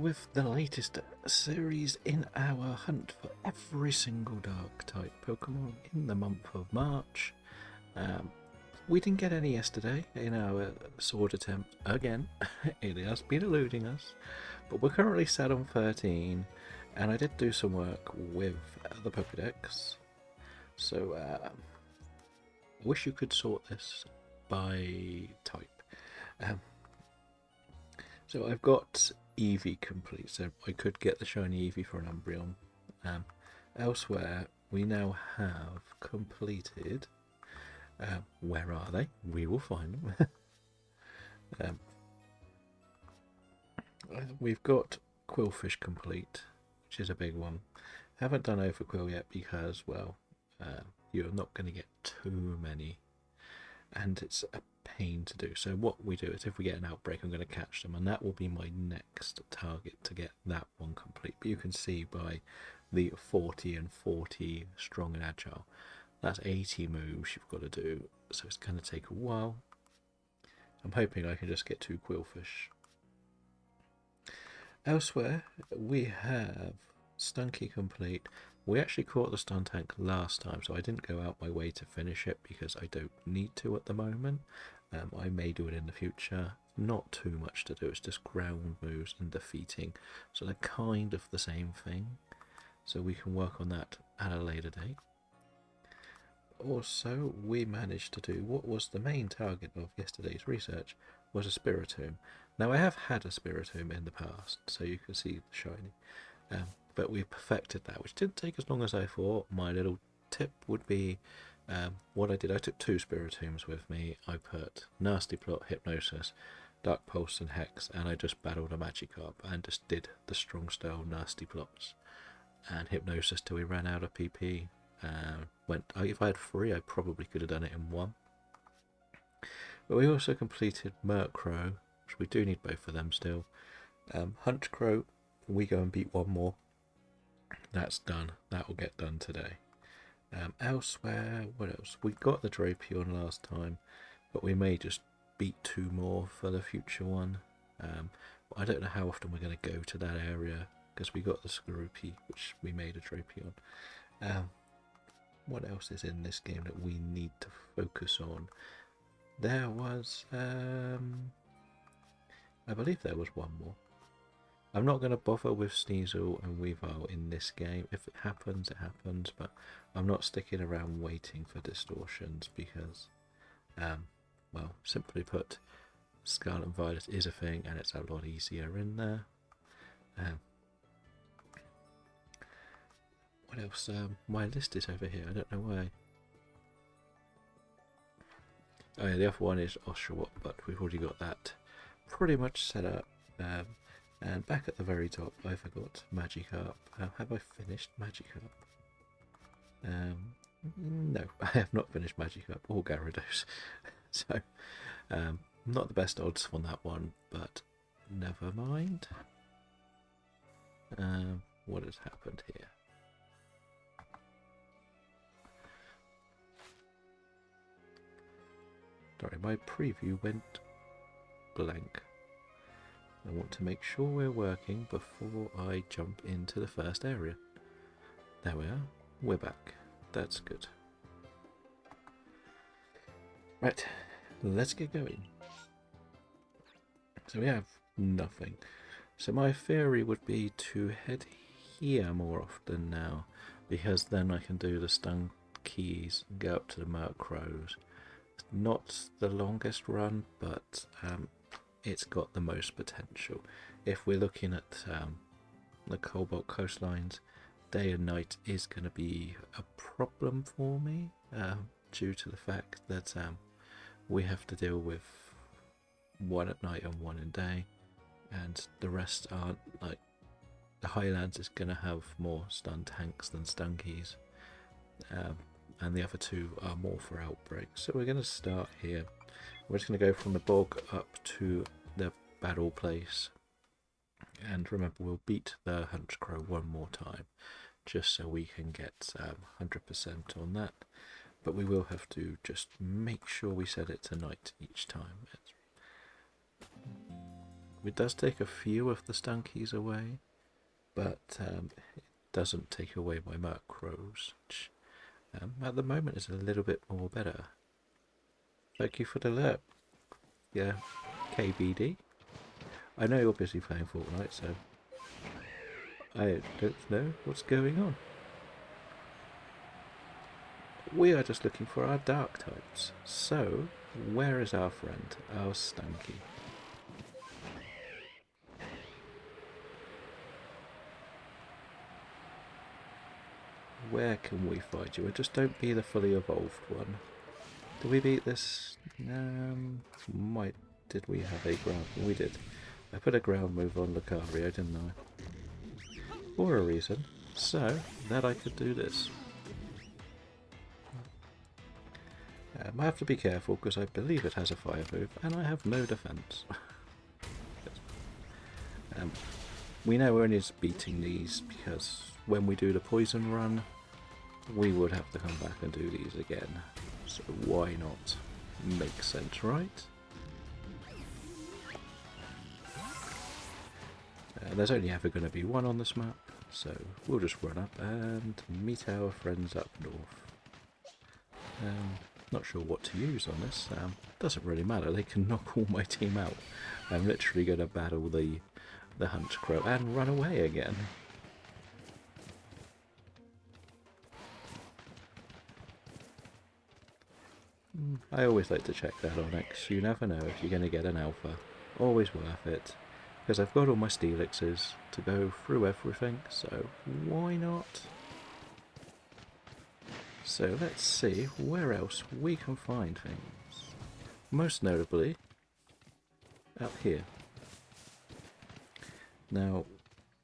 with the latest series in our hunt for every single dark type Pokemon in the month of March. We didn't get any yesterday in our sword attempt again. It has been eluding us, but we're currently set on 13, and I did do some work with the Pokedex. So I wish you could sort this by type. So I've got Eevee complete, so I could get the shiny Eevee for an Umbreon. Elsewhere, we now have completed. Where are they? We will find them. We've got Quillfish complete, which is a big one. Haven't done Overquill yet because, well, you're not going to get too many, and it's a pain to do. So what we do is, if we get an outbreak, I'm going to catch them, and that will be my next target to get that one complete. But you can see by the 40 and 40 strong and agile, that's 80 moves you've got to do, so it's going to take a while. I'm hoping I can just get 2 Quillfish. Elsewhere, we have Stunky complete. We actually caught the Stun Tank last time, so I didn't go out my way to finish it because I don't need to at the moment. I may do it in the future. Not too much to do, it's just ground moves and defeating, so they're kind of the same thing. So we can work on that at a later date. Also, we managed to do what was the main target of yesterday's research, was a Spiritomb. Now, I have had a Spiritomb in the past, so you can see the shiny, but we perfected that, which didn't take as long as I thought. My little tip would be, what I did, I took 2 Spiritombs with me. I put Nasty Plot, Hypnosis, Dark Pulse and Hex, and I just battled a Magikarp and just did the strong style Nasty Plots and Hypnosis till we ran out of PP. If I had 3, I probably could have done it in 1. But we also completed Murkrow, which we do need both of them still. Hunchcrow, we go and beat 1 more. That's done. That will get done today. Elsewhere, what else? We got the Drapion last time, but we may just beat 2 more for the future one. I don't know how often we're going to go to that area, because we got the Skorupi, which we made a Drapion. What else is in this game that we need to focus on? There was, I believe there was 1 more. I'm not going to bother with Sneasel and Weavile in this game. If it happens, it happens, but I'm not sticking around waiting for distortions because, well, simply put, Scarlet and Violet is a thing and it's a lot easier in there. What else? My list is over here. I don't know why. Oh yeah, the other one is Oshawott, but we've already got that pretty much set up. And back at the very top, I forgot Magikarp. Have I finished Magikarp? No, I have not finished Magikarp or Gyarados. So, not the best odds on that one, but never mind. What has happened here? Sorry, my preview went blank. I want to make sure we're working before I jump into the first area. There we are. We're back. That's good. Right, let's get going. So we have nothing. So my theory would be to head here more often now, because then I can do the stun keys and go up to the Murkrows. Not the longest run, but it's got the most potential. If we're looking at the Cobalt coastlines, day and night is going to be a problem for me, due to the fact that we have to deal with 1 at night and 1 in day, and the rest aren't. Like, the Highlands is going to have more stun tanks than stun keys, and the other 2 are more for outbreaks. So we're going to start here. We're just going to go from the bog up to the battle place, and remember, we'll beat the Hunchcrow 1 more time just so we can get 100% on that, but we will have to just make sure we set it to night each time. It does take a few of the stunkies away, but it doesn't take away my macros, which at the moment is a little bit more better. Thank you for the alert. Yeah, KBD. I know you're busy playing Fortnite, so I don't know what's going on. We are just looking for our dark types. So, where is our friend, our Stanky? Where can we find you? And just don't be the fully evolved one. Did we beat this? Did we have a ground? We did. I put a ground move on Lucario, didn't I? For a reason. So, that I could do this. I have to be careful because I believe it has a fire move, and I have no defense. We know we're only just beating these because when we do the poison run, we would have to come back and do these again. So why not? Makes sense, right? There's only ever going to be one on this map, so we'll just run up and meet our friends up north. Not sure what to use on this. Doesn't really matter. They can knock all my team out. I'm literally going to battle the Hunt Crow and run away again. I always like to check that on X. You never know if you're going to get an alpha. Always worth it. Because I've got all my Steelixes to go through everything, so why not? So let's see where else we can find things. Most notably, out here. Now,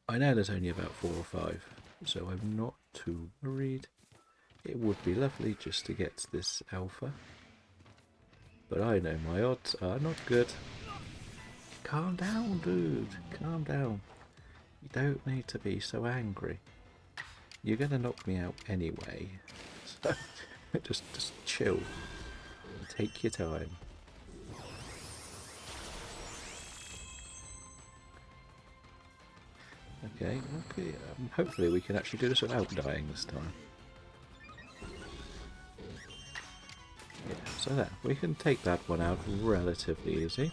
I know there's only about 4 or 5, so I'm not too worried. It would be lovely just to get this alpha. But I know my odds are not good. Calm down, dude. Calm down. You don't need to be so angry. You're going to knock me out anyway. So just chill. Take your time. Okay. Hopefully we can actually do this without dying this time. Yeah, so there. We can take that one out relatively easy.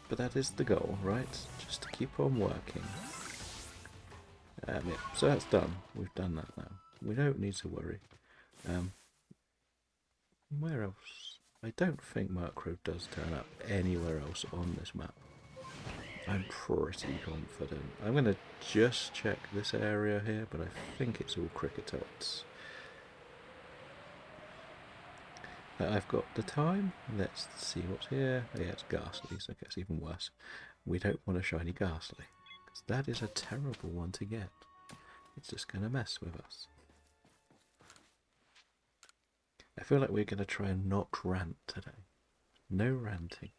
But that is the goal, right? Just to keep on working. Yeah, so that's done. We've done that now. We don't need to worry. Where else? I don't think Murkrow does turn up anywhere else on this map. I'm pretty confident. I'm going to just check this area here, but I think it's all Cricketots. I've got the time. Let's see what's here. Yeah, it's Ghastlies. Okay, it's even worse. We don't want a shiny Ghastly, because that is a terrible one to get. It's just going to mess with us. I feel like we're going to try and not rant today. No ranting.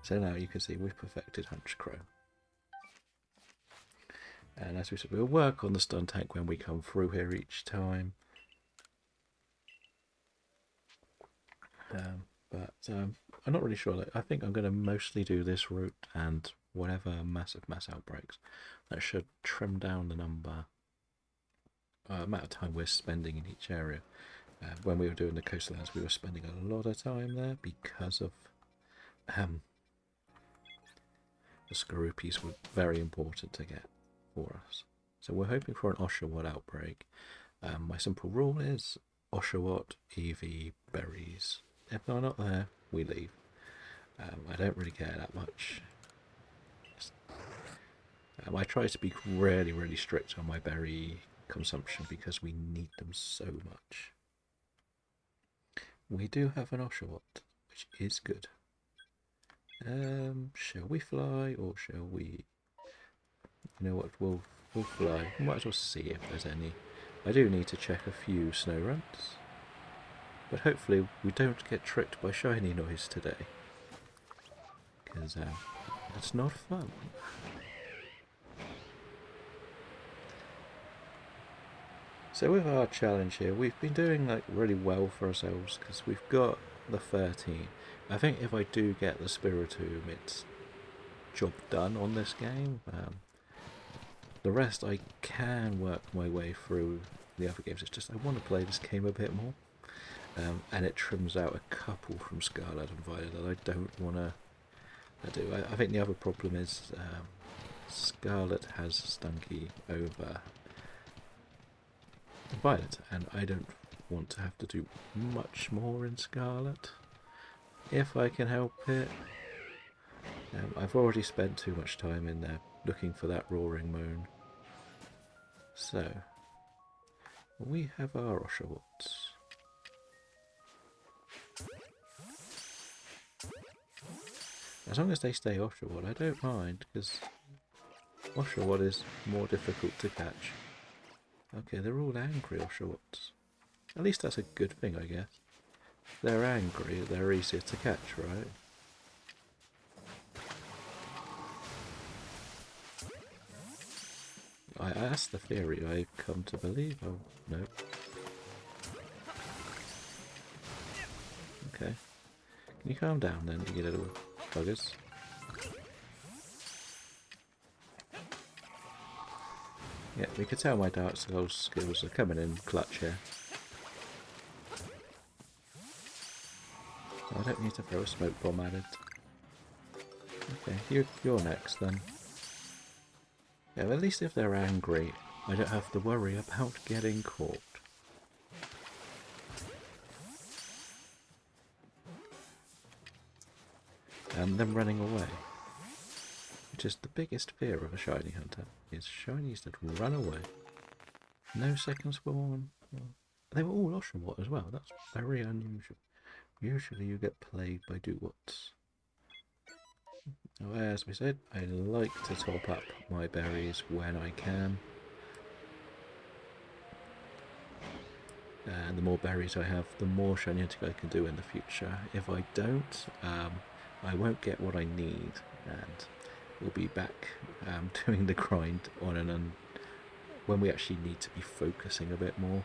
So now you can see we've perfected Hunch Crow. And as we said, we'll work on the stun tank when we come through here each time. I'm not really sure. I think I'm going to mostly do this route and whatever mass outbreaks. That should trim down the amount of time we're spending in each area. When we were doing the coastlands, we were spending a lot of time there because of the Skorupies were very important to get for us. So we're hoping for an Oshawott outbreak. My simple rule is Oshawott, Eevee, berries. If they're not there, we leave. I don't really care that much. I try to be really, really strict on my berry consumption because we need them so much. We do have an Oshawott, which is good. Shall we fly or shall we? You know what? We'll fly. Might as well see if there's any. I do need to check a few snow runs, but hopefully we don't get tricked by shiny noise today, because that's not fun. So with our challenge here, we've been doing like really well for ourselves because we've got the 13. I think if I do get the Spiritomb, it's job done on this game. The rest I can work my way through the other games. It's just I want to play this game a bit more. And it trims out a couple from Scarlet and Violet that I don't want to do. I think the other problem is Scarlet has Stunky over Violet, and I don't want to have to do much more in Scarlet if I can help it. I've already spent too much time in there looking for that roaring moon. So we have our Oshawotts. As long as they stay Oshawott, I don't mind, because Oshawott is more difficult to catch. Okay, they're all angry Oshawotts. At least that's a good thing, I guess. If they're angry, they're easier to catch, right? That's the theory I've come to believe. Oh, no. Okay. Can you calm down then, you little buggers? Yeah, we could tell my Dark Souls skills are coming in clutch here. I don't need to throw a smoke bomb at it. Okay, you're next then. Yeah, at least if they're angry, I don't have to worry about getting caught. And them running away. Which is the biggest fear of a shiny hunter, is shinies that run away. No second spawn. They were all Oshawott as well, that's very unusual. Usually you get played by Dewatts. Now, as we said, I like to top up my berries when I can. And the more berries I have, the more shiny hunting I can do in the future. If I don't, I won't get what I need, and we'll be back doing the grind on and on when we actually need to be focusing a bit more.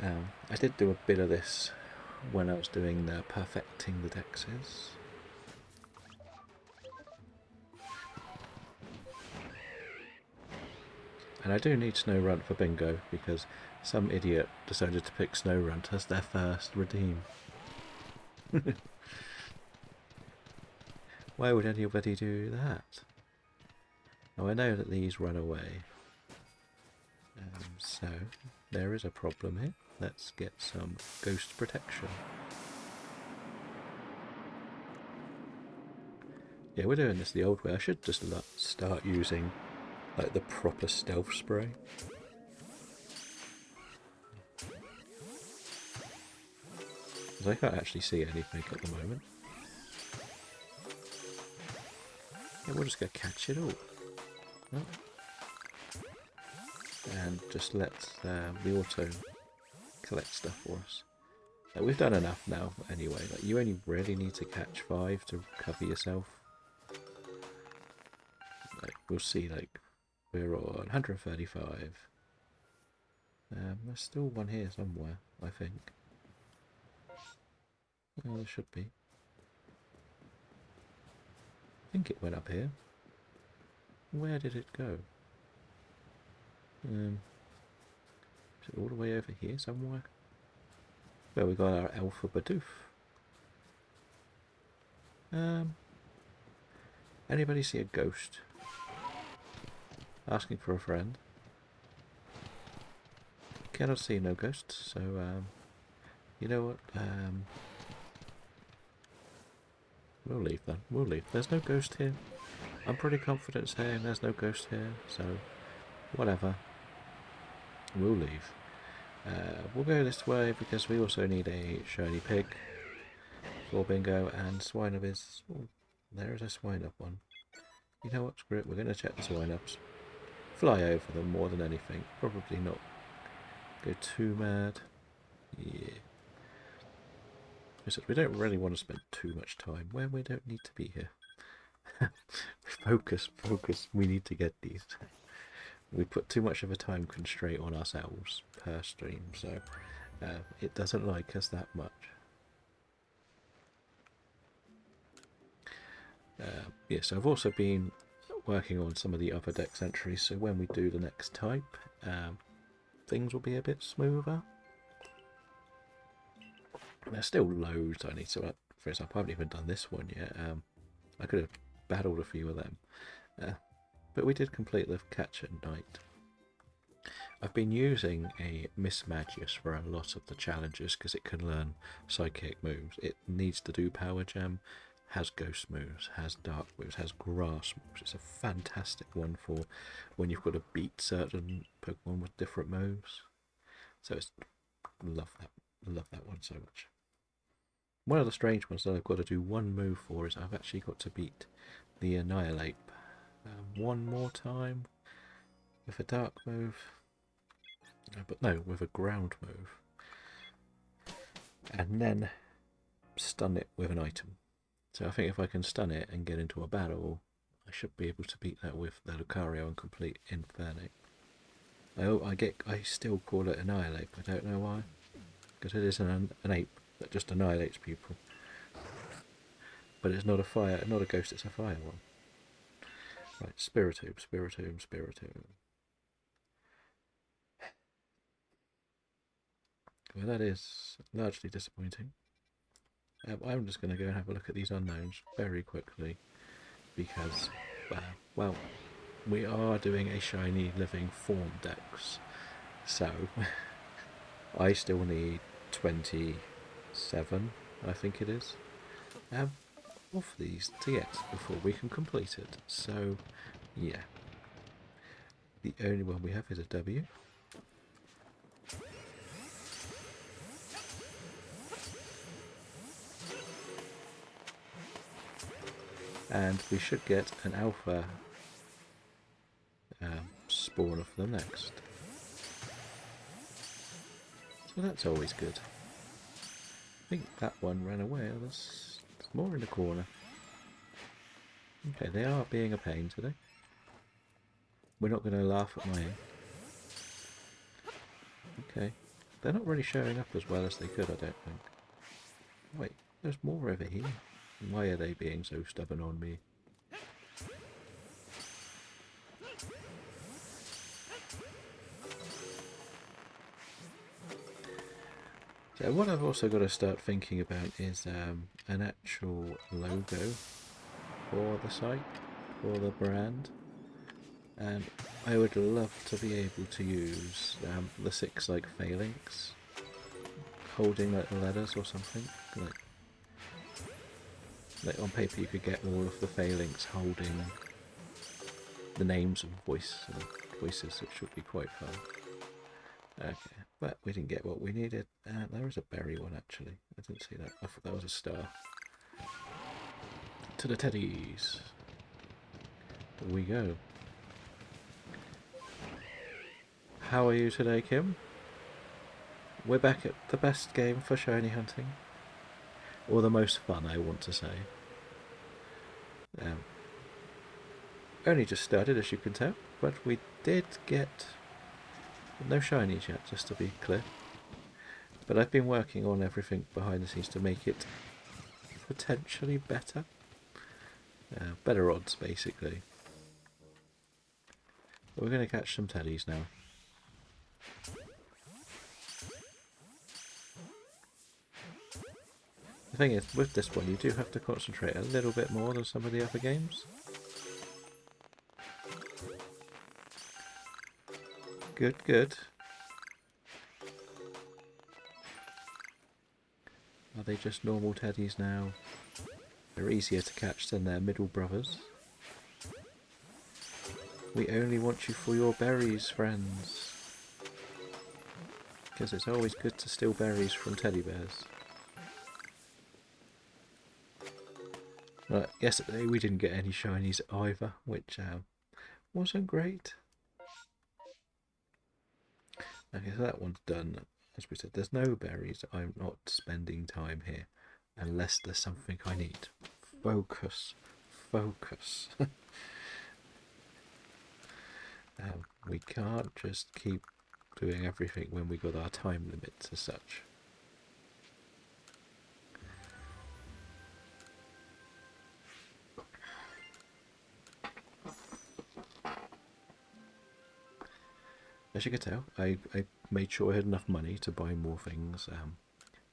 I did do a bit of this when I was doing the perfecting the dexes. And I do need SnowRun for bingo, because some idiot decided to pick SnowRun as their first redeem. Why would anybody do that? Now I know that these run away. So there is a problem here. Let's get some ghost protection. Yeah, we're doing this the old way. I should just start using like the proper stealth spray. Because I can't actually see anything at the moment. Yeah, we're just going to catch it all. Oh. And just let the auto collect stuff for us. We've done enough now anyway. Like, you only really need to catch 5 to cover yourself. Like, we'll see, like, we're on 135. There's still one here somewhere, I think. Oh, there should be. I think it went up here. Where did it go? Is it all the way over here somewhere? Well, we got our Alpha Bidoof. Anybody see a ghost? Asking for a friend. Cannot see no ghosts, so you know what? We'll leave then. We'll leave. There's no ghost here. I'm pretty confident saying there's no ghost here, so whatever. We'll leave. We'll go this way because we also need a shiny pig for bingo, and swine up is... Oh, there is a swine up one. You know what, screw it, we're going to check the swine ups. Fly over them more than anything. Probably not go too mad. Yeah. We don't really want to spend too much time where we don't need to be here. Focus, we need to get these. We put too much of a time constraint on ourselves per stream, so it doesn't like us that much. Yes, I've also been working on some of the upper decks entries, so when we do the next type, things will be a bit smoother. There's still loads I need to, for example, I haven't even done this one yet. I could have battled a few of them, but we did complete the catch at night. I've been using a Miss Magius for a lot of the challenges because it can learn psychic moves. It needs to do Power Gem, has Ghost moves, has Dark moves, has Grass moves. It's a fantastic one for when you've got to beat certain Pokemon with different moves. So it's love that one so much. One of the strange ones that I've got to do one move for is I've actually got to beat the Annihilate one more time with a Dark move. But no, with a ground move. And then stun it with an item. So I think if I can stun it and get into a battle, I should be able to beat that with the Lucario and complete Infernape. I still call it Annihilate, I don't know why. Because it is an ape that just annihilates people. But it's not a ghost, it's a fire one. Right, Spiritomb. Well, that is largely disappointing. I'm just going to go and have a look at these unknowns very quickly because, well, we are doing a shiny living form dex, so I still need 27, I think it is, of these to get before we can complete it. So, yeah, the only one we have is a W. And we should get an alpha spawn of them next. So that's always good. I think that one ran away. There's more in the corner. Okay, they are being a pain today. We're not going to laugh at my aim. Okay. They're not really showing up as well as they could, I don't think. Wait, there's more over here. Why are they being so stubborn on me? So what I've also got to start thinking about is an actual logo for the site, for the brand. And I would love to be able to use the 6 phalanx holding like the letters or something. Like on paper you could get all of the phalanx holding the names of voices, which should be quite fun. Okay, but we didn't get what we needed. There was a berry one actually. I didn't see that. I thought that was a star. To the teddies. Here we go. How are you today, Kim? We're back at the best game for shiny hunting. Or the most fun, I want to say. Only just started, as you can tell, but we did get no shinies yet, just to be clear. But I've been working on everything behind the scenes to make it potentially better. Better odds, basically. But we're going to catch some teddies now. The thing is, with this one, you do have to concentrate a little bit more than some of the other games. Good, good. Are they just normal teddies now? They're easier to catch than their middle brothers. We only want you for your berries, friends. Because it's always good to steal berries from teddy bears. Right, yesterday we didn't get any shinies either, which wasn't great. Okay, so that one's done. As we said, there's no berries. I'm not spending time here unless there's something I need. Focus. Focus. We can't just keep doing everything when we got our time limits as such. as you can tell, I made sure I had enough money to buy more things.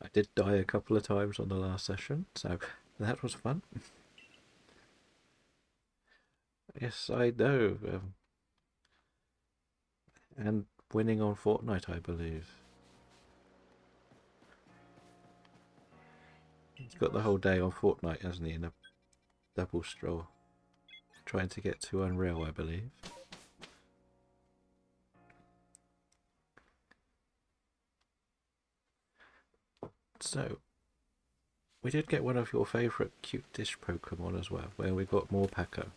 I did die a couple of times on the last session, so that was fun. Yes, I know. And winning on Fortnite, I believe. He's got the whole day on Fortnite, hasn't he, in a double straw. Trying to get to Unreal, I believe. So, we did get one of your favourite cute dish Pokemon as well, where we got more Paco.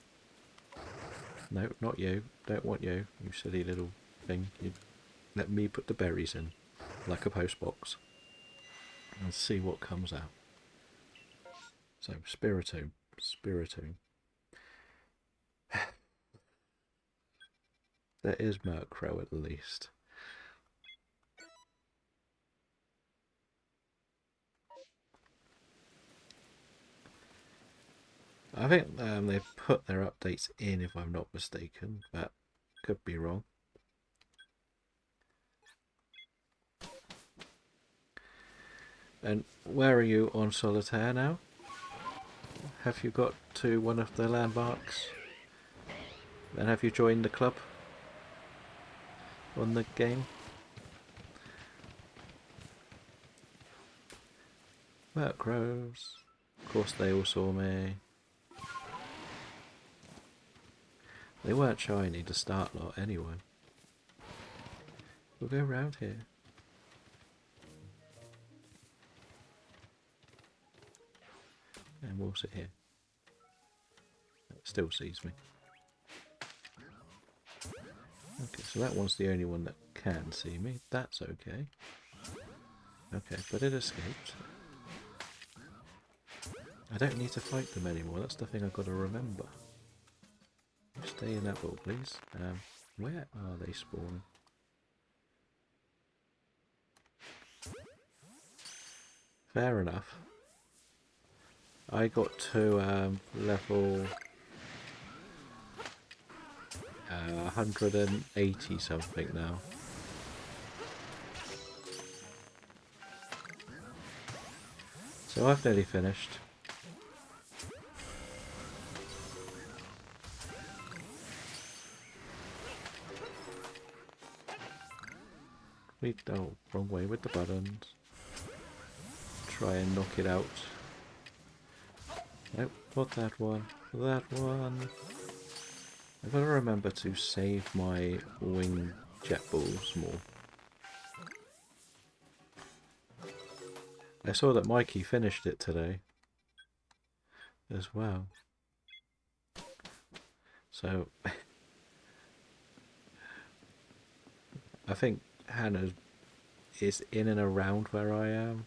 No, not you. Don't want you, you silly little thing. You let me put the berries in, like a postbox, and see what comes out. So, Spiritomb. Spiritomb. There is Murkrow at least. I think they put their updates in, if I'm not mistaken, but could be wrong. And where are you on Solitaire now? Have you got to one of the landmarks? And have you joined the club on the game? Murkrows. Of course they all saw me. They weren't shiny to start lot anyway. We'll go around here. And we'll sit here. It still sees me. Okay, so that one's the only one that can see me. That's okay. Okay, but it escaped. I don't need to fight them anymore. That's the thing I've got to remember. Stay in that ball, please. Where are they spawning? Fair enough. I got to level 180 something now. So I've nearly finished. Oh, wrong way with the buttons. Try and knock it out. Nope, not that one. That one. I've got to remember to save my wing jet balls more. I saw that Mikey finished it today as well. So I think Hannah is in and around where I am.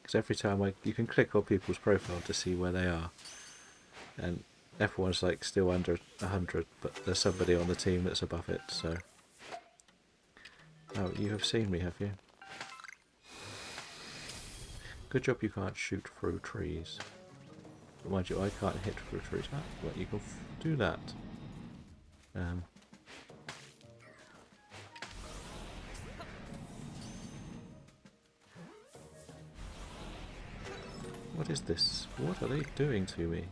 Because every time you can click on people's profile to see where they are. And everyone's like still under 100, but there's somebody on the team that's above it, so. Oh, you have seen me, have you? Good job you can't shoot through trees. But mind you, I can't hit through trees. Ah, well, you can do that. What is this? What are they doing to me?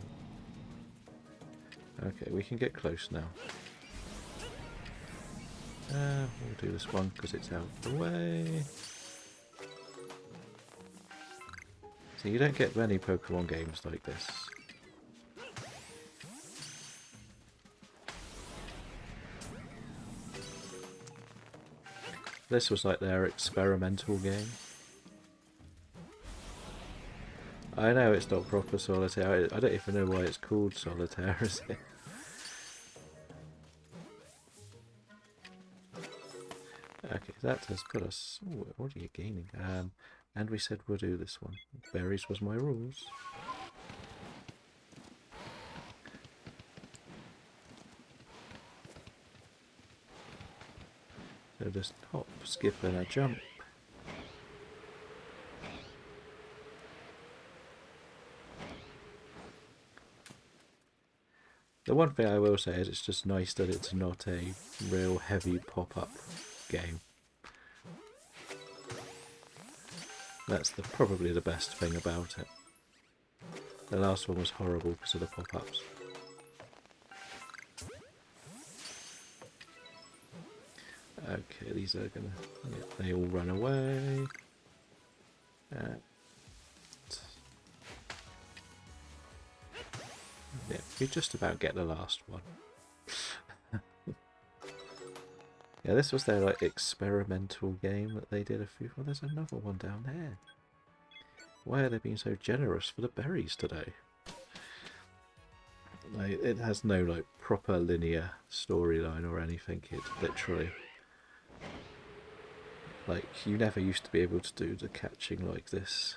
Okay, we can get close now. We'll do this one because it's out of the way. So you don't get many Pokemon games like this. This was like their experimental game. I know it's not proper Solitaire. I don't even know why it's called Solitaire, is it? Okay, that has put us... Ooh, what are you gaining? And we said we'll do this one. Berries was my rules. So just hop, skip and a jump. The one thing I will say is it's just nice that it's not a real heavy pop-up game. That's probably the best thing about it. The last one was horrible because of the pop-ups. Okay, these are gonna... Yeah, they all run away. Yeah, we just about get the last one. Yeah, this was their like experimental game that they did a few... Well, there's another one down there. Why are they being so generous for the berries today? Like, it has no like proper linear storyline or anything. It's literally like you never used to be able to do the catching like this.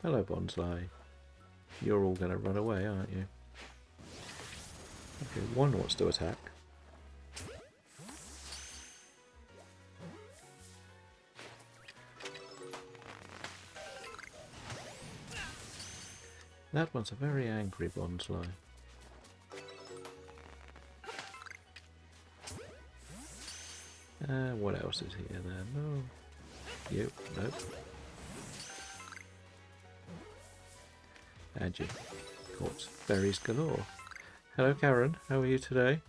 Hello, Bonsai. You're all going to run away, aren't you? Okay, one wants to attack. That one's a very angry Bonsai. What else is here then? No. You. Nope. And you. Caught berries galore. Hello, Karen. How are you today?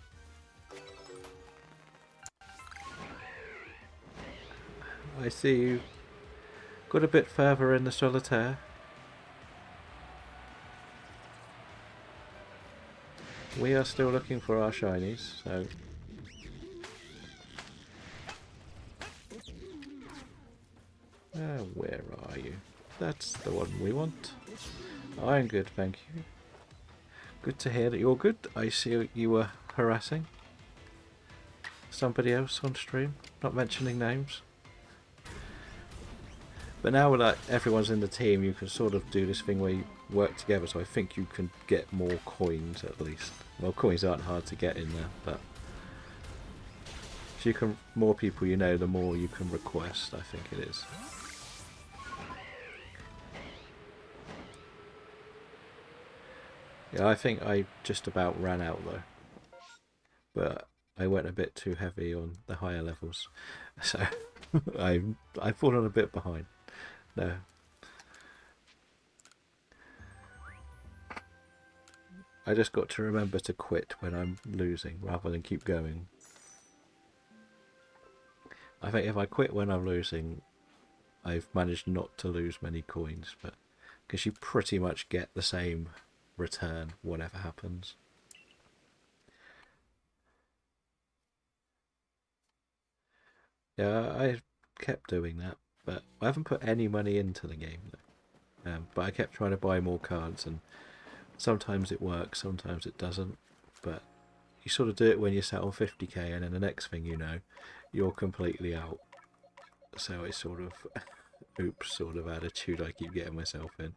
I see you got a bit further in the solitaire. We are still looking for our shinies, so... where are you? That's the one we want. I'm good, thank you. Good to hear that you're good. I see you were harassing somebody else on stream, not mentioning names. But now that everyone's in the team, you can sort of do this thing where you work together, so I think you can get more coins at least. Well, coins aren't hard to get in there, but if you can, more people you know, the more you can request, I think it is. Yeah, I think I just about ran out though, but I went a bit too heavy on the higher levels, so I've fallen a bit behind. No. I just got to remember to quit when I'm losing rather than keep going. I think if I quit when I'm losing, I've managed not to lose many coins, but because you pretty much get the same return whatever happens. Yeah, I kept doing that, but I haven't put any money into the game though. But I kept trying to buy more cards, and sometimes it works, sometimes it doesn't. But you sort of do it when you're sat on 50k, and then the next thing you know, you're completely out. So it's sort of oops sort of attitude I keep getting myself in.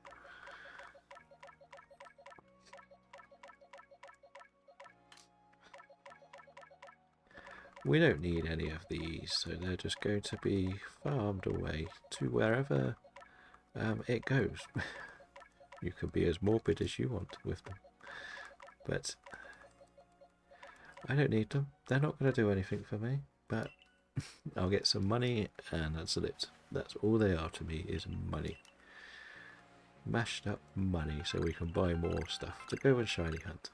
We don't need any of these, so they're just going to be farmed away to wherever it goes. You can be as morbid as you want with them, but I don't need them. They're not going to do anything for me, but I'll get some money, and that's it. That's all they are to me, is money. Mashed up money, so we can buy more stuff to go and shiny hunt.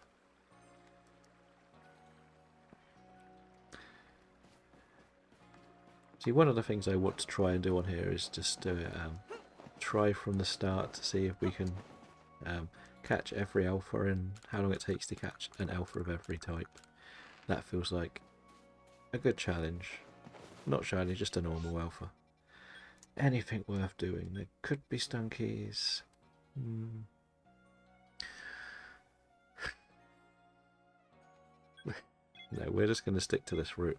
See, one of the things I want to try and do on here is just try from the start to see if we can catch every alpha and how long it takes to catch an alpha of every type. That feels like a good challenge. Not shiny, just a normal alpha. Anything worth doing. There could be stunkies. No, we're just going to stick to this route.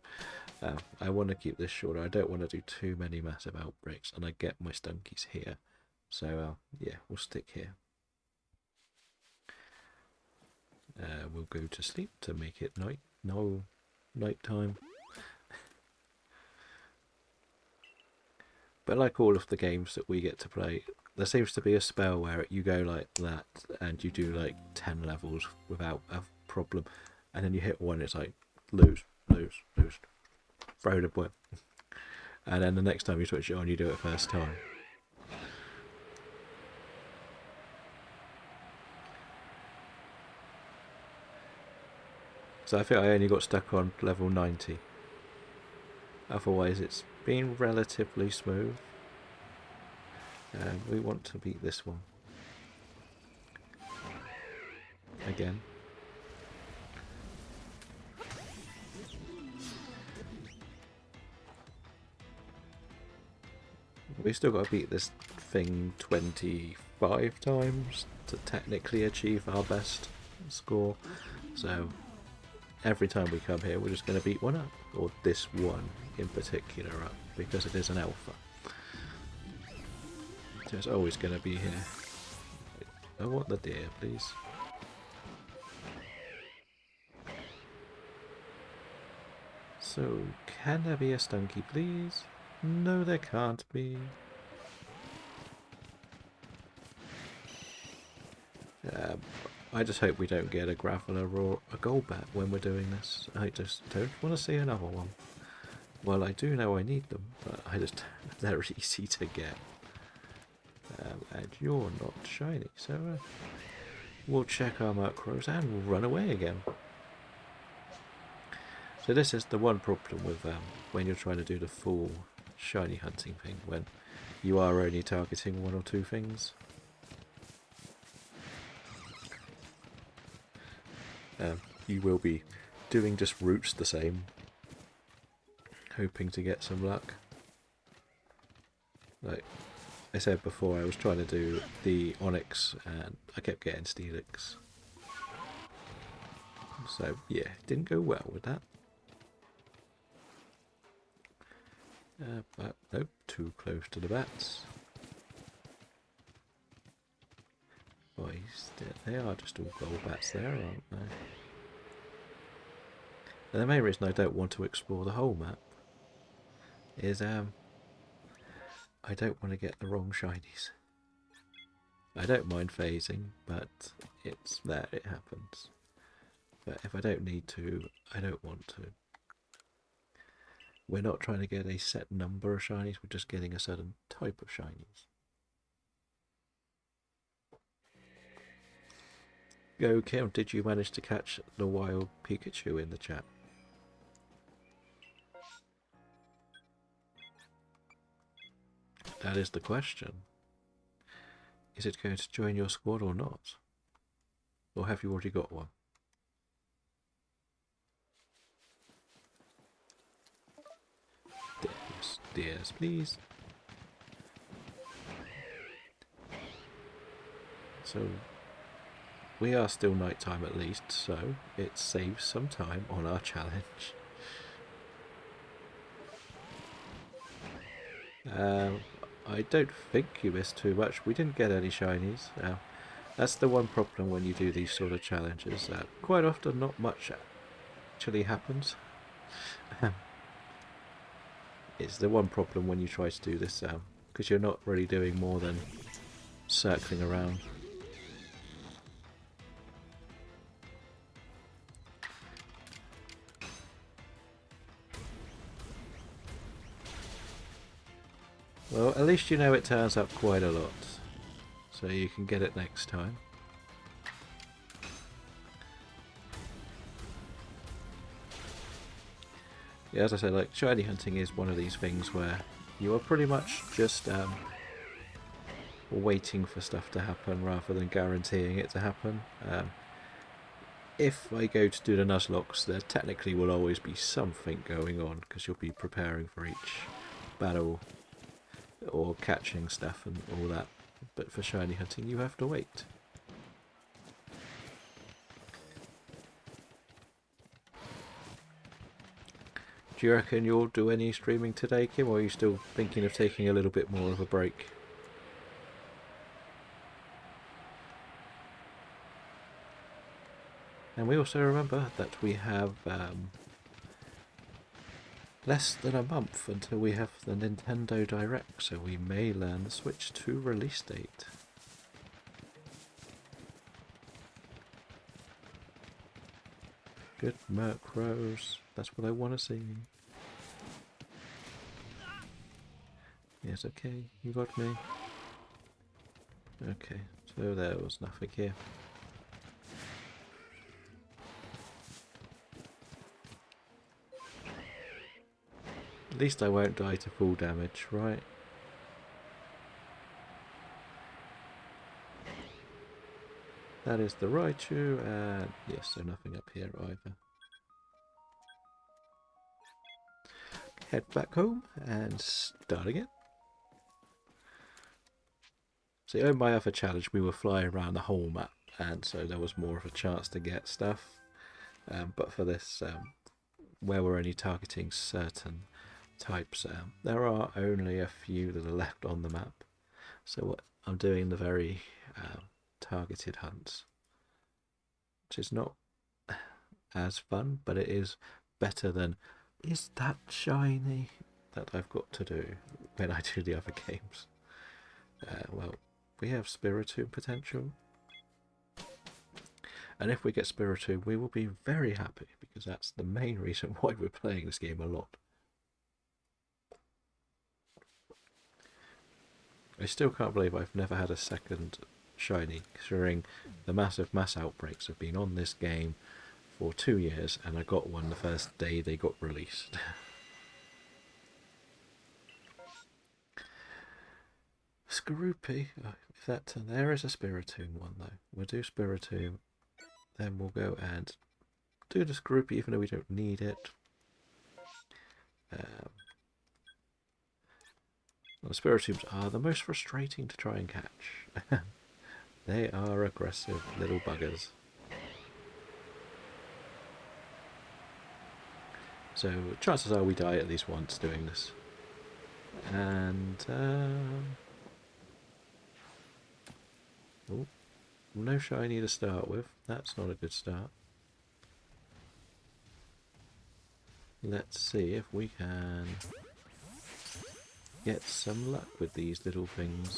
I want to keep this shorter. I don't want to do too many massive outbreaks, and I get my stunkies here. So, yeah, we'll stick here. We'll go to sleep to make it night. No, night time. But like all of the games that we get to play, there seems to be a spell where you go like that and you do like 10 levels without a problem, and then you hit one, it's like lose, throw the book, and then the next time you switch it on, you do it first time. So I think I only got stuck on level 90. Otherwise it's been relatively smooth. We want to beat this one. Again. We've still got to beat this thing 25 times to technically achieve our best score. So every time we come here, we're just going to beat one up, or this one in particular up, because it is an alpha. So it's always going to be here. I want the deer, please. So, can there be a stunky, please? No, there can't be. I just hope we don't get a graveler or a golbat when we're doing this. I just don't want to see another one. Well, I do know I need them, but they're easy to get. And you're not shiny, so we'll check our macros and we'll run away again. So this is the one problem with when you're trying to do the full shiny hunting thing, when you are only targeting one or two things. You will be doing just routes the same, hoping to get some luck. Like I said before, I was trying to do the Onyx and I kept getting Steelix. So yeah, didn't go well with that. But nope, too close to the bats. Boys, they are just all gold bats there, aren't they? And the main reason I don't want to explore the whole map is I don't want to get the wrong shinies. I don't mind phasing, but it's there, it happens. But if I don't need to, I don't want to. We're not trying to get a set number of shinies, we're just getting a certain type of shinies. Go Kim, did you manage to catch the wild Pikachu in the chat? That is the question. Is it going to join your squad or not? Or have you already got one? Dears, please. So, we are still nighttime at least, so it saves some time on our challenge. I don't think you missed too much. We didn't get any shinies. That's the one problem when you do these sort of challenges. Quite often not much actually happens. It's the one problem when you try to do this, because you're not really doing more than circling around. Well, at least you know it turns up quite a lot, so you can get it next time. Yeah, as I said, like, shiny hunting is one of these things where you are pretty much just waiting for stuff to happen rather than guaranteeing it to happen. If I go to do the Nuzlocke, there technically will always be something going on, because you'll be preparing for each battle or catching stuff and all that. But for shiny hunting, you have to wait. Do you reckon you'll do any streaming today, Kim, or are you still thinking of taking a little bit more of a break? And we also remember that we have less than a month until we have the Nintendo Direct, so we may learn the Switch 2 release date. Good Murkrows, that's what I want to see. Yes, okay, you got me. Okay, so there was nothing here. At least I won't die to full damage, right? That is the Raichu, and yes, so nothing up here either. Head back home and start again. See, in my other challenge, we were flying around the whole map, and so there was more of a chance to get stuff. But for this, where we're only targeting certain types, there are only a few that are left on the map. So what I'm doing the very targeted hunts, which is not as fun, but it is better than is that shiny that I've got to do when I do the other games. Well, we have Spiritomb potential, and if we get Spiritomb, we will be very happy because that's the main reason why we're playing this game a lot. I still can't believe I've never had a second shiny, considering the massive mass outbreaks have been on this game for 2 years, and I got one the first day they got released. Skorupi, if that there is a Spiritomb one though. We'll do Spiritomb, then we'll go and do the Skorupi even though we don't need it. The Spiritombs are the most frustrating to try and catch. They are aggressive little buggers. So chances are we die at least once doing this. And oh, no shiny to start with. That's not a good start. Let's see if we can get some luck with these little things.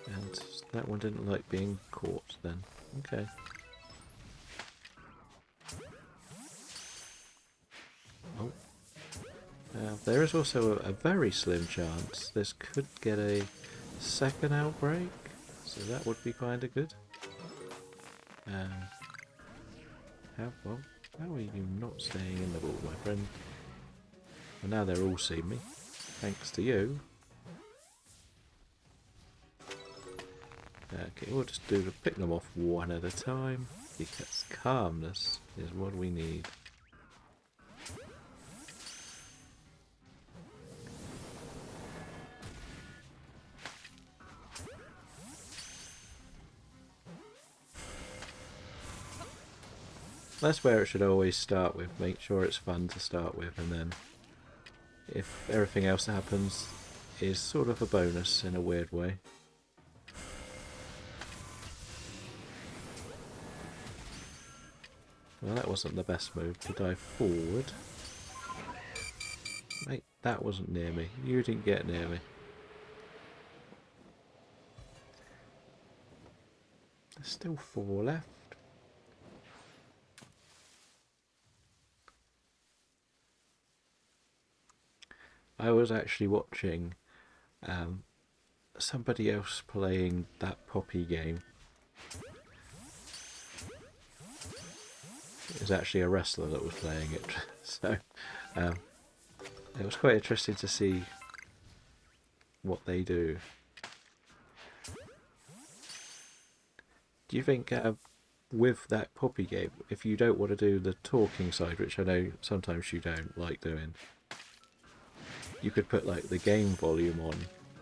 And that one didn't like being caught then. Okay. Oh. There is also a very slim chance this could get a second outbreak, so that would be kind of good. How are you not staying in the ball, my friend? Well, now they're all seeing me, thanks to you. Okay, we'll just pick them off one at a time, because calmness is what we need. That's where it should always start with. Make sure it's fun to start with, and then if everything else that happens is sort of a bonus in a weird way. Well, that wasn't the best move to dive forward. Mate, that wasn't near me. You didn't get near me. There's still 4 left. I was actually watching somebody else playing that Poppy game. It was actually a wrestler that was playing it, so it was quite interesting to see what they do. Do you think with that Poppy game, if you don't want to do the talking side, which I know sometimes you don't like doing, you could put like the game volume on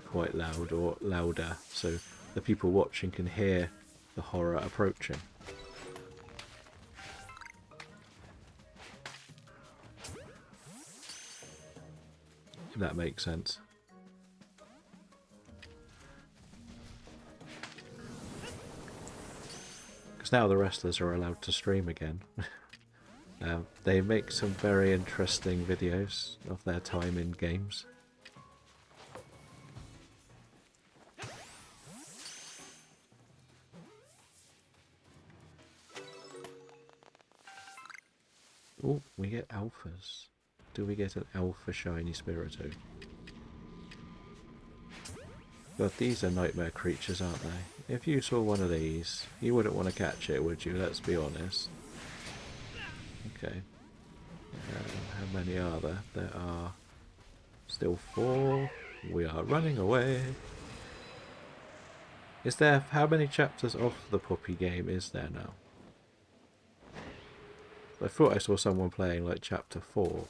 quite loud or louder so the people watching can hear the horror approaching? If that makes sense. Because now the wrestlers are allowed to stream again. They make some very interesting videos of their time in games. Oh, we get alphas. Do we get an alpha shiny Spiritomb? But these are nightmare creatures, aren't they? If you saw one of these, you wouldn't want to catch it, would you? Let's be honest. Okay. How many are there? There are still 4. We are running away. Is there... How many chapters of the puppy game is there now? I thought I saw someone playing like chapter 4.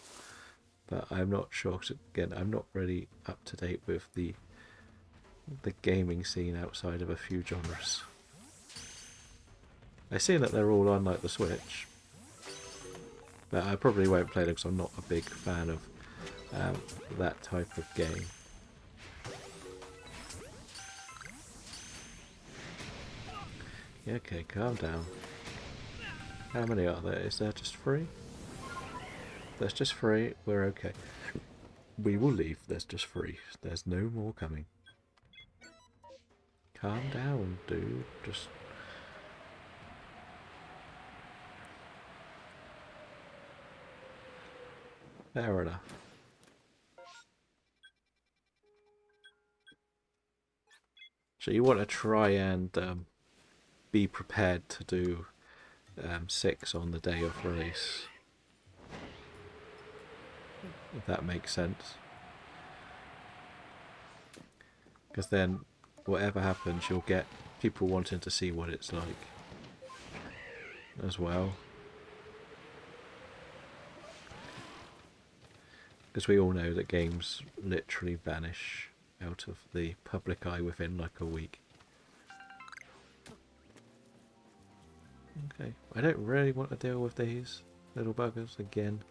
But I'm not sure. Again, I'm not really up to date with the gaming scene outside of a few genres. I see that they're all on like the Switch. But I probably won't play them because I'm not a big fan of that type of game. Yeah, okay, calm down. How many are there? Is there just 3? There's just 3. We're okay. We will leave. There's just 3. There's no more coming. Calm down, dude. Just... Fair enough. So you want to try and be prepared to do 6 on the day of release. If that makes sense. Because then, whatever happens, you'll get people wanting to see what it's like as well. Because we all know that games literally vanish out of the public eye within like a week. Okay, I don't really want to deal with these little buggers again.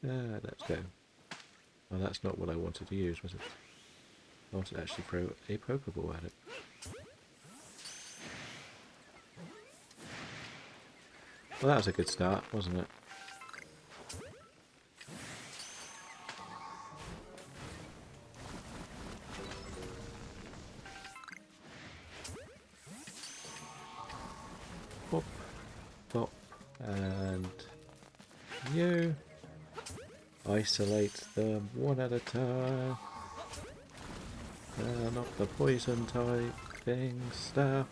Let's go. Well, that's not what I wanted to use, was it? I wanted to actually throw a Pokeball at it. Well, that was a good start, wasn't it? Pop, pop, and you isolate them one at a time. Not the poison type thing stuff.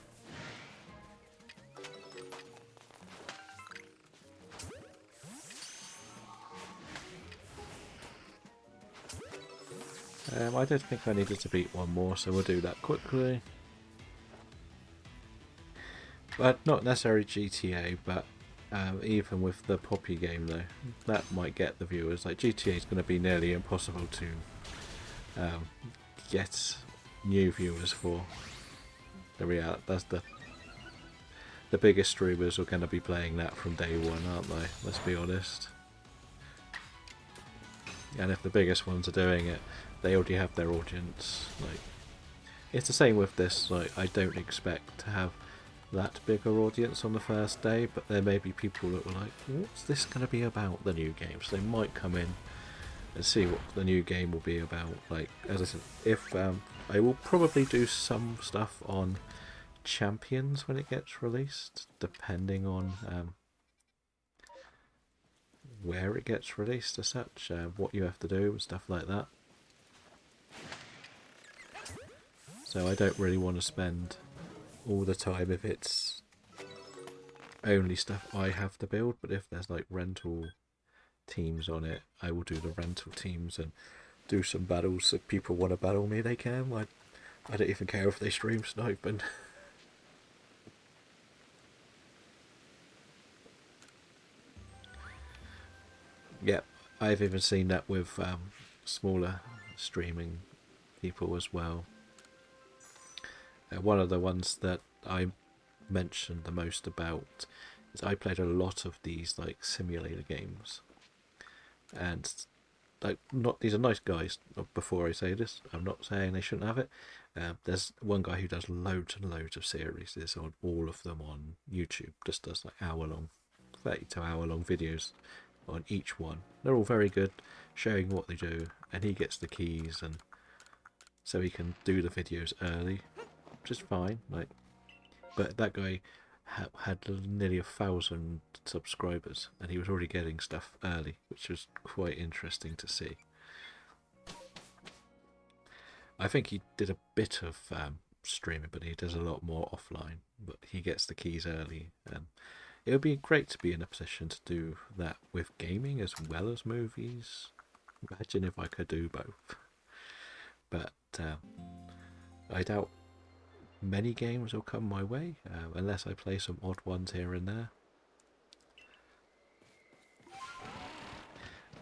I did think I needed to beat one more, so we'll do that quickly. But not necessarily GTA, but even with the Poppy game though, that might get the viewers. Like GTA is going to be nearly impossible to get new viewers for. The reality, that's the biggest streamers are going to be playing that from day one, aren't they? Let's be honest. And if the biggest ones are doing it, they already have their audience. Like, it's the same with this. Like, I don't expect to have that bigger audience on the first day, but there may be people that were like, what's this going to be about, the new game? So they might come in and see what the new game will be about. Like, as I said, if I will probably do some stuff on Champions when it gets released, depending on where it gets released as such, what you have to do and stuff like that. So I don't really want to spend all the time if it's only stuff I have to build, but if there's like rental teams on it, I will do the rental teams and do some battles. If people want to battle me, they can. I don't even care if they stream sniping. Yep, I've even seen that with smaller streaming people as well. One of the ones that I mentioned the most about is I played a lot of these like simulator games and like, not, these are nice guys. Before I say this, I'm not saying they shouldn't have it. There's one guy who does loads and loads of series. There's on all of them on YouTube. Just does like hour-long, 32-hour-long videos on each one. They're all very good, showing what they do, and he gets the keys, and so he can do the videos early, which is fine. Like, but that guy had nearly 1,000 subscribers, and he was already getting stuff early, which was quite interesting to see. I think he did a bit of streaming, but he does a lot more offline. But he gets the keys early, and it would be great to be in a position to do that with gaming as well as movies. Imagine if I could do both. But I doubt many games will come my way, unless I play some odd ones here and there.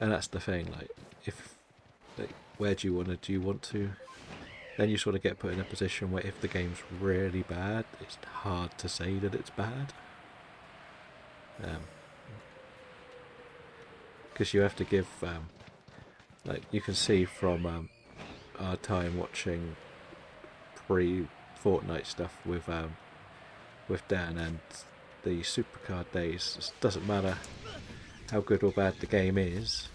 And that's the thing, like, if, like, where do you want to? Then you sort of get put in a position where if the game's really bad, it's hard to say that it's bad. Because you have to give, like, you can see from our time watching pre-Fortnite stuff with Dan and the Supercard days, it doesn't matter how good or bad the game is,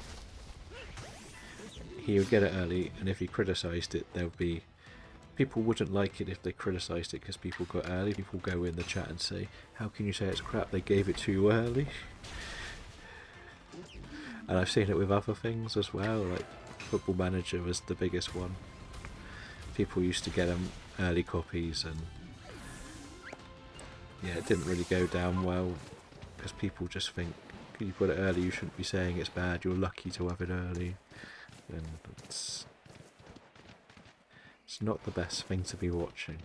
he would get it early, and if he criticised it, there would be people wouldn't like it if they criticised it because people got early. People go in the chat and say, how can you say it's crap, they gave it too early? And I've seen it with other things as well, like Football Manager was the biggest one. People used to get them early copies, and yeah, it didn't really go down well because people just think, you got it early, you shouldn't be saying it's bad, you're lucky to have it early. And it's not the best thing to be watching.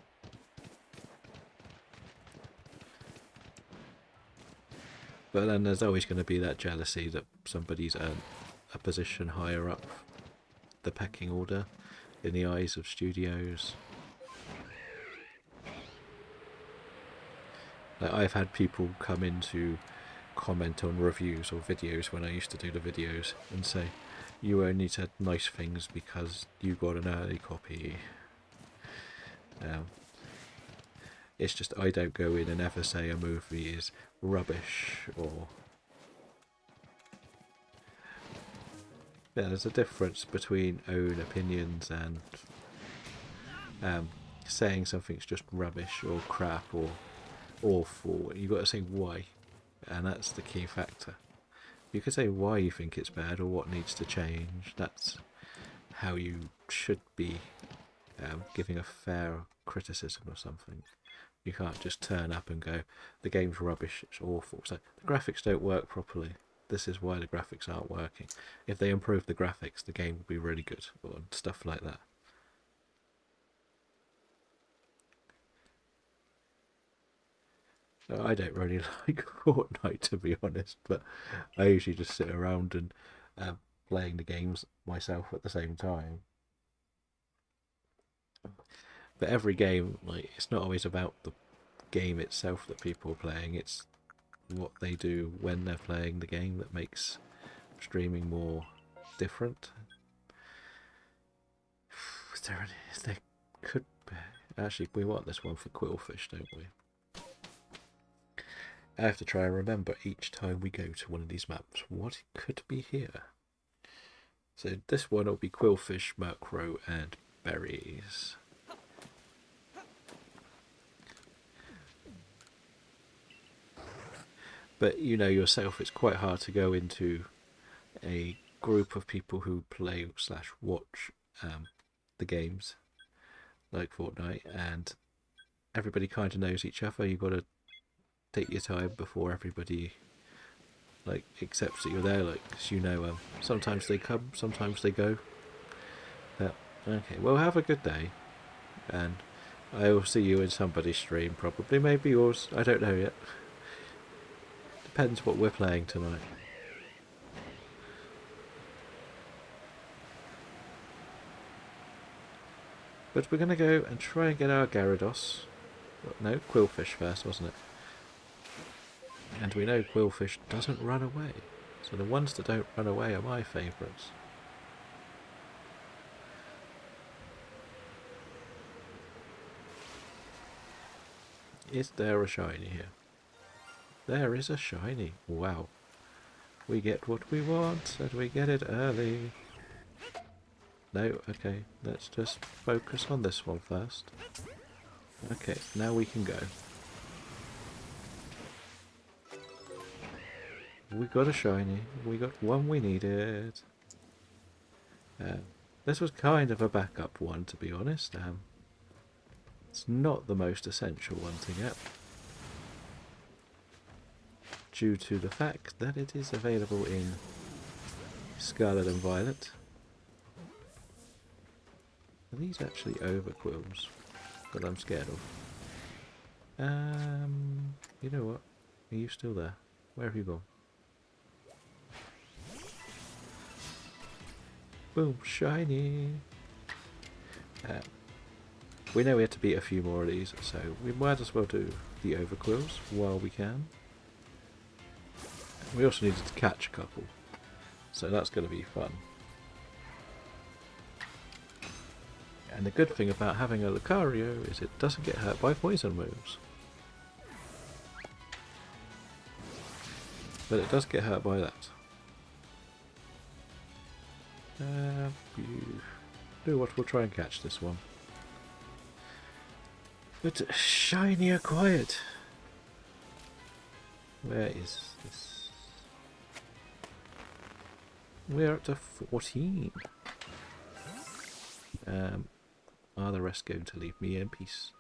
But then there's always going to be that jealousy that somebody's earned a position higher up the pecking order in the eyes of studios. Like, I've had people come in to comment on reviews or videos when I used to do the videos and say, you only said nice things because you got an early copy. It's just, I don't go in and ever say a movie is rubbish, or... Yeah, there's a difference between own opinions and saying something's just rubbish or crap or awful. You've got to say why, and that's the key factor. You can say why you think it's bad or what needs to change. That's how you should be giving a fair criticism of something. You can't just turn up and go, the game's rubbish, it's awful. So the graphics don't work properly. This is why the graphics aren't working. If they improve the graphics, the game will be really good, or stuff like that. I don't really like Fortnite, to be honest, but I usually just sit around and playing the games myself at the same time. But every game, like, it's not always about the game itself that people are playing, it's what they do when they're playing the game that makes streaming more different. There could be... Actually, we want this one for Quillfish, don't we? I have to try and remember each time we go to one of these maps what it could be here. So this one will be Quillfish, Murkrow and berries. But you know yourself, it's quite hard to go into a group of people who play / watch the games like Fortnite, and everybody kind of knows each other. You've got to take your time before everybody like accepts that you're there, like, cause you know, sometimes they come, sometimes they go. But okay, well, have a good day, and I will see you in somebody's stream, probably, maybe yours, I don't know yet. Depends what we're playing tonight. But we're going to go and try and get our Gyarados. No, Quillfish first, wasn't it? And we know Quillfish doesn't run away. So the ones that don't run away are my favourites. Is there a shiny here? There is a shiny. Wow. We get what we want, and we get it early. No, okay. Let's just focus on this one first. Okay, now we can go. We got a shiny. We got one we needed. This was kind of a backup one, to be honest. It's not the most essential one to get, due to the fact that it is available in Scarlet and Violet. Are these actually overquills that I'm scared of? You know what? Are you still there? Where have you gone? Boom, shiny! We know we have to beat a few more of these, so we might as well do the overquills while we can. We also needed to catch a couple, so that's going to be fun. And the good thing about having a Lucario is it doesn't get hurt by poison moves. But it does get hurt by that. You do what, we'll try and catch this one. But shiny acquired. Where is this? We're up to 14. Are the rest going to leave me in peace?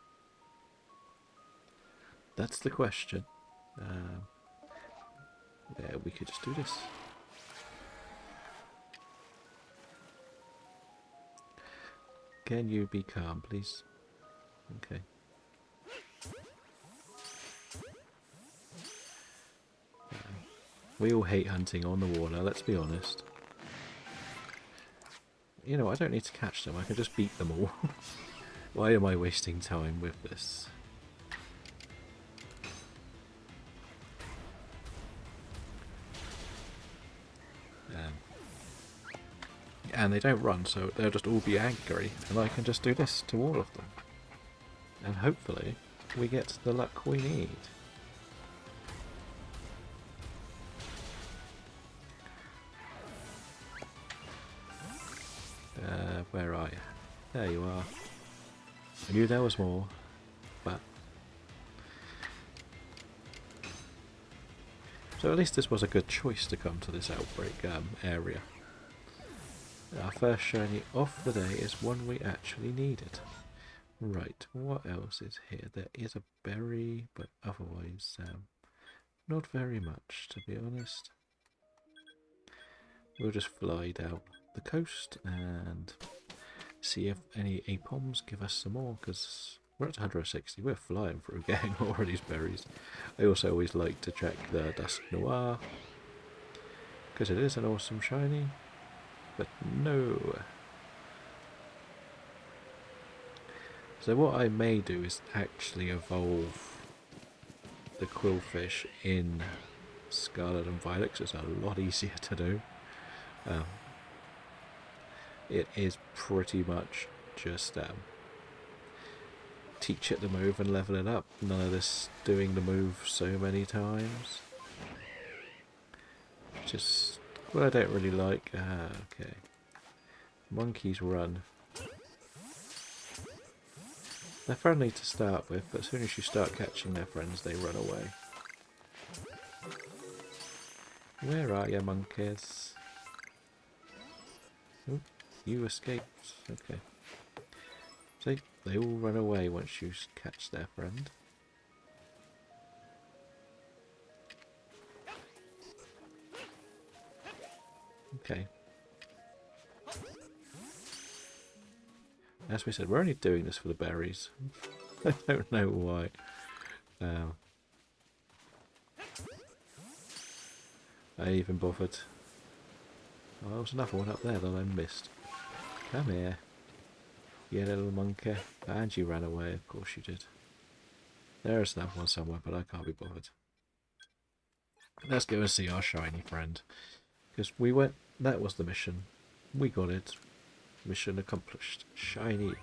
That's the question. Yeah, we could just do this. Can you be calm, please? Okay. We all hate hunting on the water, let's be honest. You know, I don't need to catch them, I can just beat them all. Why am I wasting time with this? And they don't run, so they'll just all be angry, and I can just do this to all of them. And hopefully, we get the luck we need. Where are you? There you are. I knew there was more, but... So at least this was a good choice to come to this outbreak area. Our first shiny of the day is one we actually needed. Right, what else is here? There is a berry, but otherwise not very much, to be honest. We'll just fly down the coast and see if any Apoms give us some more, because we're at 160. We're flying through getting all of these berries. I also always like to check the Dusk Noir, because it is an awesome shiny. But no. So what I may do is actually evolve the Quillfish in Scarlet and Violet, because it's a lot easier to do. It is pretty much just teach it the move and level it up. None of this doing the move so many times. Just what I don't really like. Okay. Monkeys run. They're friendly to start with, but as soon as you start catching their friends, they run away. Where are you, monkeys? Oh, you escaped. Okay. See, they all run away once you catch their friend. Okay. As we said, we're only doing this for the berries. I don't know why. I even bothered. Oh, there was another one up there that I missed. Come here. You little monkey. And you ran away, of course you did. There's another one somewhere, but I can't be bothered. Let's go and see our shiny friend. Because we went... That was the mission. We got it. Mission accomplished. Shiny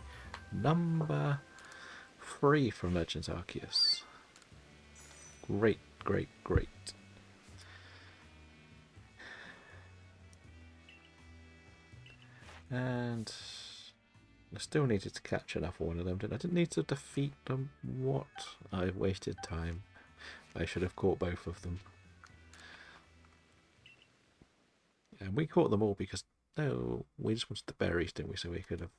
number 3 from Legends Arceus. Great, great, great. And I still needed to catch another one of them. I didn't need to defeat them. What? I wasted time. I should have caught both of them. And we caught them all because, no, we just wanted the berries, didn't we? So we could have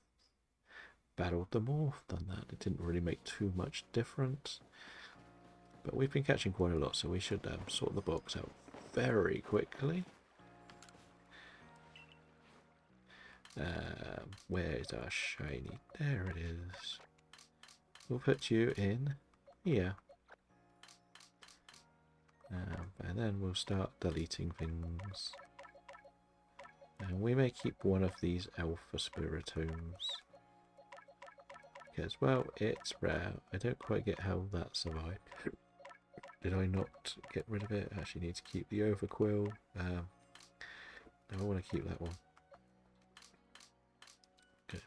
battled them all. Done that. It didn't really make too much difference. But we've been catching quite a lot, so we should sort the box out very quickly. Where is our shiny? There it is. We'll put you in here. And then we'll start deleting things. And we may keep one of these Alpha Spiritombs. Because, well, it's rare. I don't quite get how that survived. Did I not get rid of it? I actually need to keep the Overquill. No, I want to keep that one. Okay.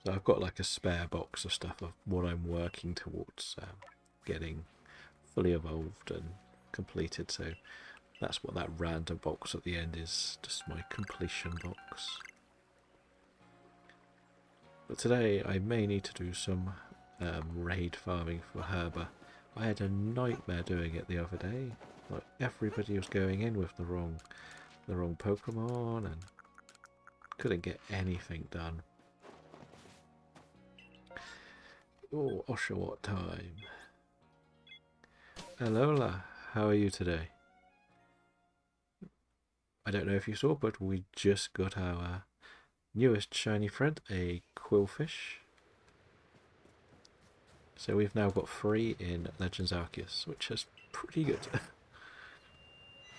So I've got like a spare box of stuff of what I'm working towards getting fully evolved and completed. So that's what that random box at the end is. Just my completion box. But today I may need to do some raid farming for Herba. I had a nightmare doing it the other day. Like everybody was going in with the wrong Pokemon and couldn't get anything done. Oh, Oshawott time. Alola, how are you today? I don't know if you saw, but we just got our newest shiny friend, a Quillfish. So we've now got 3 in Legends Arceus, which is pretty good.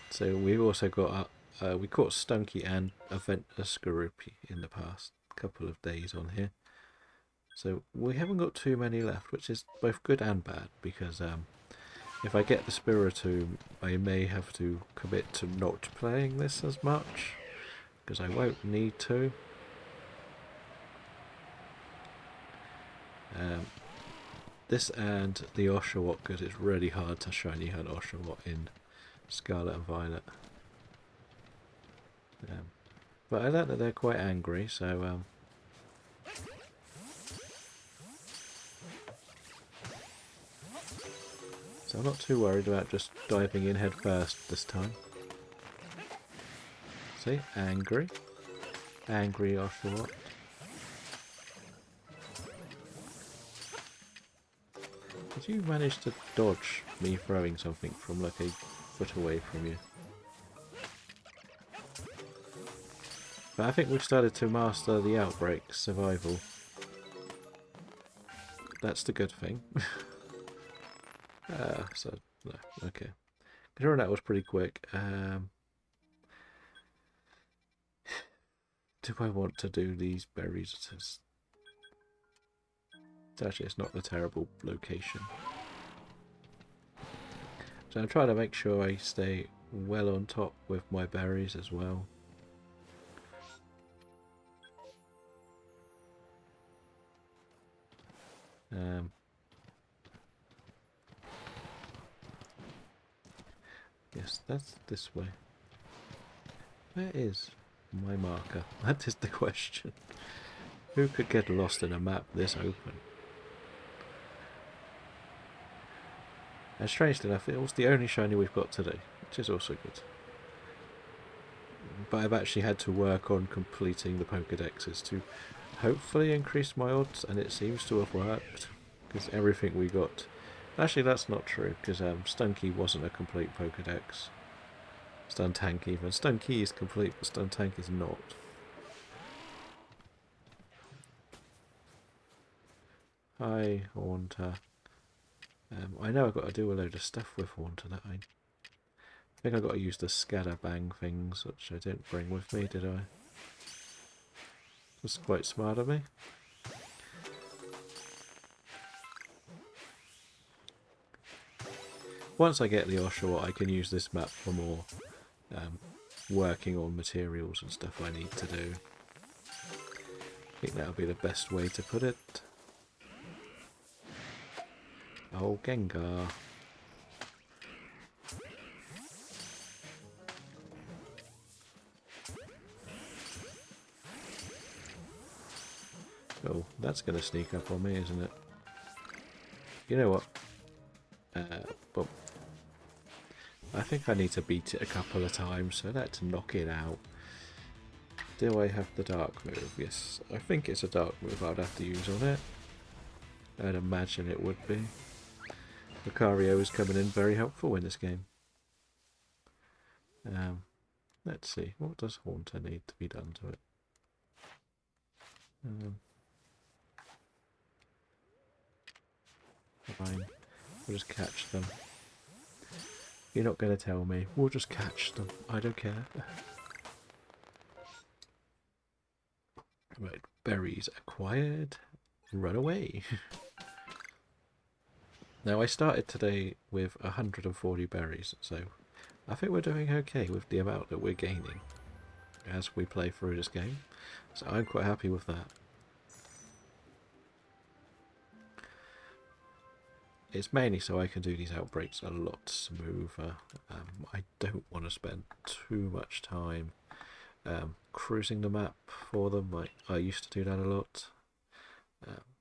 So we've also got we caught Stunky and Aventuscarupi in the past couple of days on here. So we haven't got too many left, which is both good and bad, because if I get the Spiritomb, I may have to commit to not playing this as much, because I won't need to. This and the Oshawott, because it's really hard to shiny hunt Oshawott in Scarlet and Violet. But I learned that they're quite angry, so I'm not too worried about just diving in head first this time. See, angry Oshawott. Did you manage to dodge me throwing something from like a foot away from you? But I think we've started to master the outbreak survival. That's the good thing. So, no, okay. Considering that was pretty quick. Do I want to do these berries? Actually, it's not a terrible location. So I'm trying to make sure I stay well on top with my berries as well. Yes, that's this way. Where is my marker? That is the question. Who could get lost in a map this open? And strangely enough, it was the only shiny we've got today, which is also good. But I've actually had to work on completing the Pokédexes to hopefully increase my odds, and it seems to have worked. Because everything we got... Actually, that's not true, because Stunky wasn't a complete Pokédex. Stuntank even. Stunky is complete, but Stuntank is not. Hi, Haunter. I know I've got to do a load of stuff with Haunter that I think I've got to use the Scatterbang things, which I didn't bring with me, did I? That's quite smart of me. once I get the offshore, I can use this map for more working on materials and stuff I need to do. I think that would be the best way to put it. Oh, Gengar. Oh, that's going to sneak up on me, isn't it? You know what? But I think I need to beat it a couple of times, so let's knock it out. Do I have the dark move? Yes, I think it's a dark move I'd have to use on it. I'd imagine it would be. Lucario is coming in very helpful in this game. Let's see, what does Haunter need to be done to it? Fine, we'll just catch them. You're not going to tell me. We'll just catch them. I don't care. Right, berries acquired. Run away. Now I started today with 140 berries, so I think we're doing okay with the amount that we're gaining as we play through this game. So I'm quite happy with that. It's mainly so I can do these outbreaks a lot smoother. I don't want to spend too much time cruising the map for them. I used to do that a lot,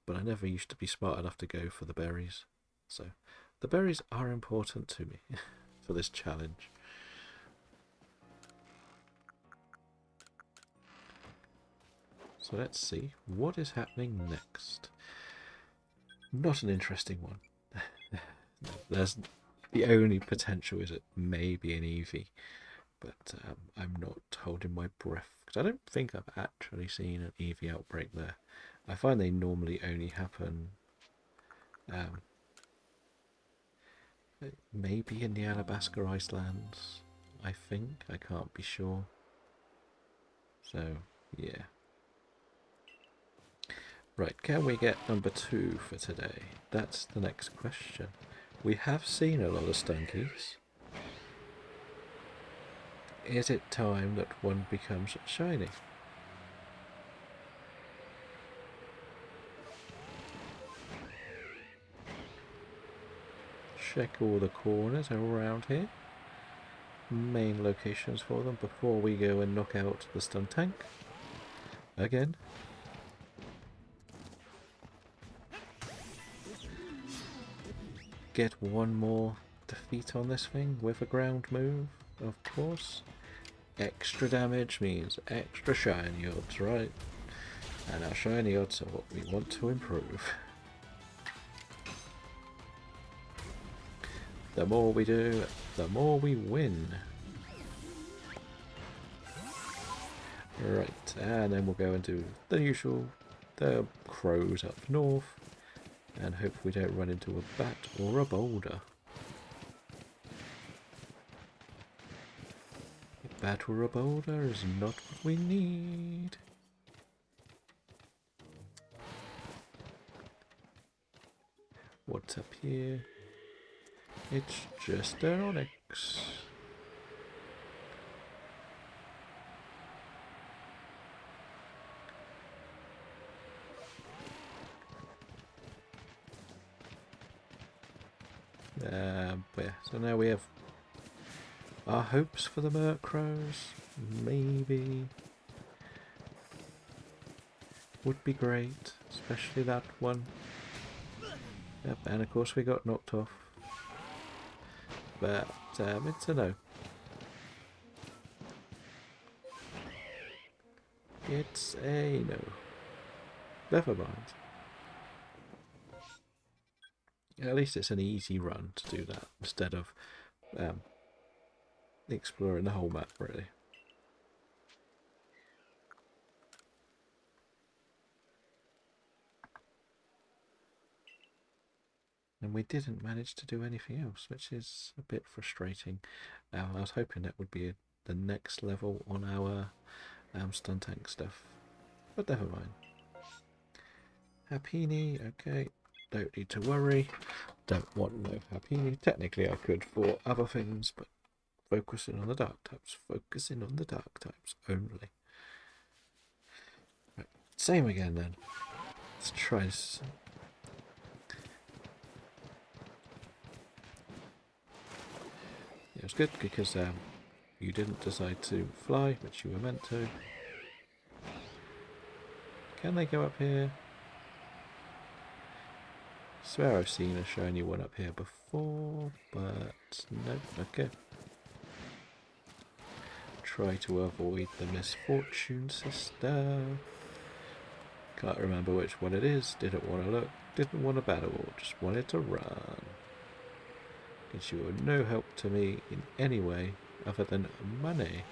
but I never used to be smart enough to go for the berries. So the berries are important to me for this challenge. So let's see what is happening next. Not an interesting one. There's the only potential is it may be an Eevee, but I'm not holding my breath because I don't think I've actually seen an Eevee outbreak there. I find they normally only happen maybe in the Alabaster Icelands, I think. I can't be sure. So, yeah. Right, can we get number 2 for today? That's the next question. We have seen a lot of Stunkies. Is it time that one becomes shiny? Check all the corners around here. Main locations for them before we go and knock out the stun tank. Again. Get one more defeat on this thing with a ground move, of course. Extra damage means extra shiny odds, right? And our shiny odds are what we want to improve. The more we do, the more we win. Right, and then we'll go and do the usual, the crows up north, and hope we don't run into a bat or a boulder. A bat or a boulder is not what we need. What's up here? It's just an onyx. Yeah, so now we have our hopes for the Murkrows. Maybe. Would be great, especially that one. Yep, and of course we got knocked off. But it's a no. It's a no. Never mind. At least it's an easy run to do that instead of exploring the whole map, really. And we didn't manage to do anything else, which is a bit frustrating. I was hoping that would be the next level on our stun tank stuff, but never mind. Happini, okay, don't need to worry. don't want no happy. Technically I could for other things, but focusing on the dark types. Focusing on the dark types only. Right, same again then. Let's try this. It was good because you didn't decide to fly, which you were meant to. Can they go up here? I swear I've seen a shiny one up here before, but nope, okay. Try to avoid the misfortune sister. Can't remember which one it is, didn't want to look, didn't want to battle, just wanted to run. Because you were no help to me in any way other than money.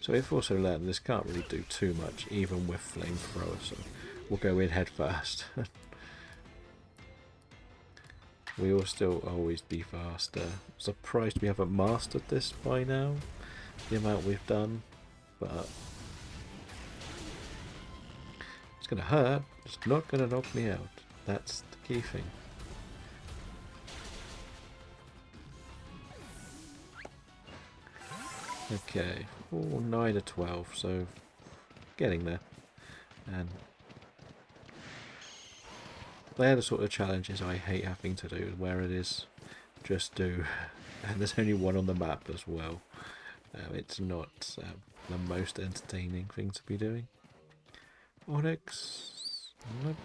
So we've also learned this can't really do too much, even with flamethrower, so we'll go in head first. We will still always be faster. Surprised we haven't mastered this by now, the amount we've done, but it's going to hurt, it's not going to knock me out. That's the key thing. Okay, 9 to 12, so getting there. And they're the sort of challenges I hate having to do, where it is just do, and there's only one on the map as well. It's not the most entertaining thing to be doing. Onyx, nope.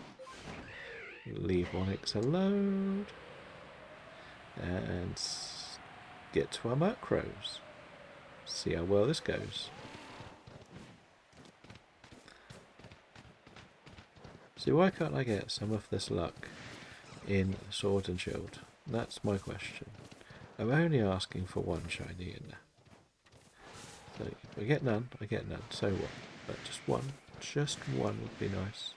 Leave Onyx alone, and get to our macros. See how well this goes. See, why can't I get some of this luck in Sword and Shield? That's my question. I'm only asking for one shiny in there. So if I get none, I get none. So what? But just one would be nice.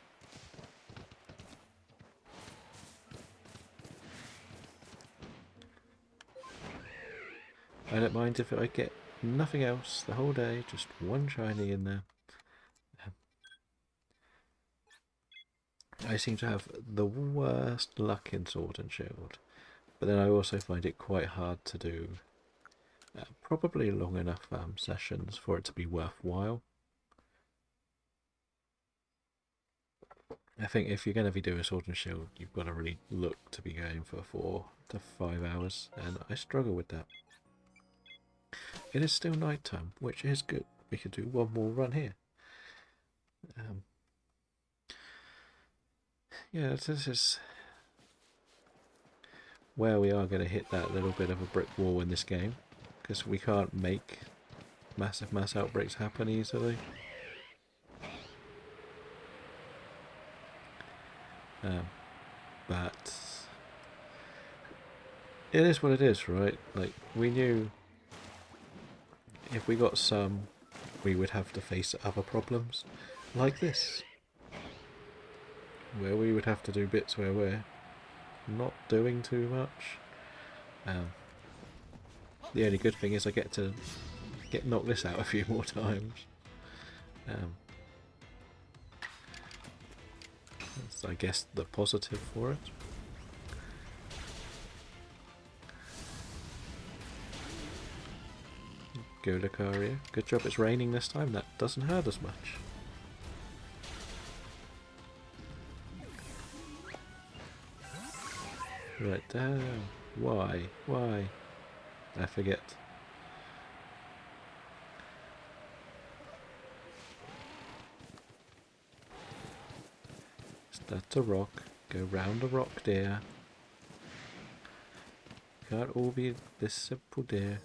I don't mind if I get nothing else the whole day, just one shiny in there. I seem to have the worst luck in Sword and Shield, but then I also find it quite hard to do probably long enough sessions for it to be worthwhile. I think if you're going to be doing Sword and Shield, you've got to really look to be going for 4 to 5 hours, and I struggle with that. It is still night time, which is good. We could do one more run here. Yeah, this is where we are going to hit that little bit of a brick wall in this game, because we can't make massive mass outbreaks happen easily. But it is what it is, right? Like, we knew if we got some, we would have to face other problems like this, where we would have to do bits where we're not doing too much. The only good thing is I get to knock this out a few more times. That's, I guess, the positive for it. Go Lucaria. Good job it's raining this time, that doesn't hurt as much. Right down. Why? Why? I forget. Start a rock. Go round a rock, dear. Can't all be this simple, dear.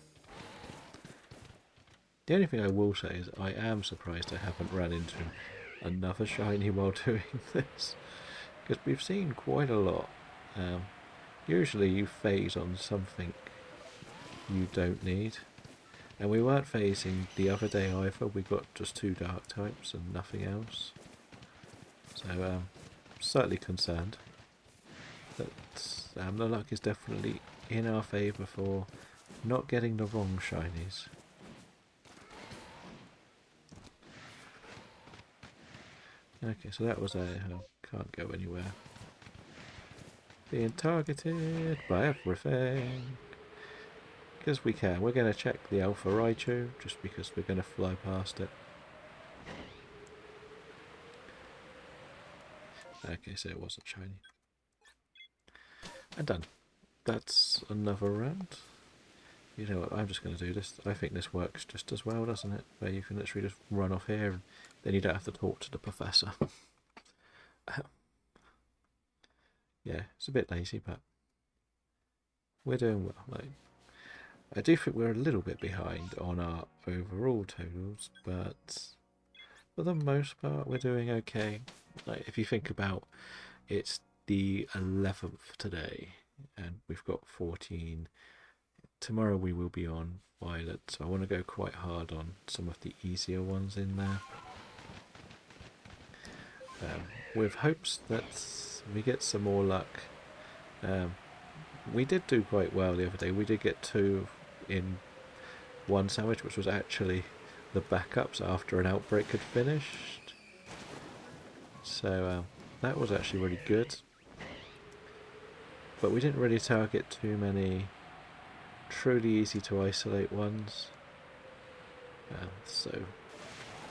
The only thing I will say is I am surprised I haven't run into another shiny while doing this, because we've seen quite a lot. Usually you phase on something you don't need, and we weren't phasing the other day either. We got just 2 dark types and nothing else, so slightly concerned that the luck is definitely in our favour for not getting the wrong shinies. Okay, so that was a can't go anywhere. Being targeted by everything. Because we can. We're going to check the Alpha Raichu, just because we're going to fly past it. Okay, so it wasn't shiny. And done. That's another round. You know what, I'm just going to do this. I think this works just as well, doesn't it? Where you can literally just run off here, and then you don't have to talk to the professor. Yeah, it's a bit lazy, but we're doing well. Like, I do think we're a little bit behind on our overall totals, but for the most part, we're doing okay. Like, if you think about, it's the 11th today, and we've got 14. Tomorrow we will be on Violet, so I want to go quite hard on some of the easier ones in there. With hopes that we get some more luck. We did do quite well the other day. We did get 2 in one sandwich, which was actually the backups after an outbreak had finished. So that was actually really good. But we didn't really target too many truly easy to isolate ones. So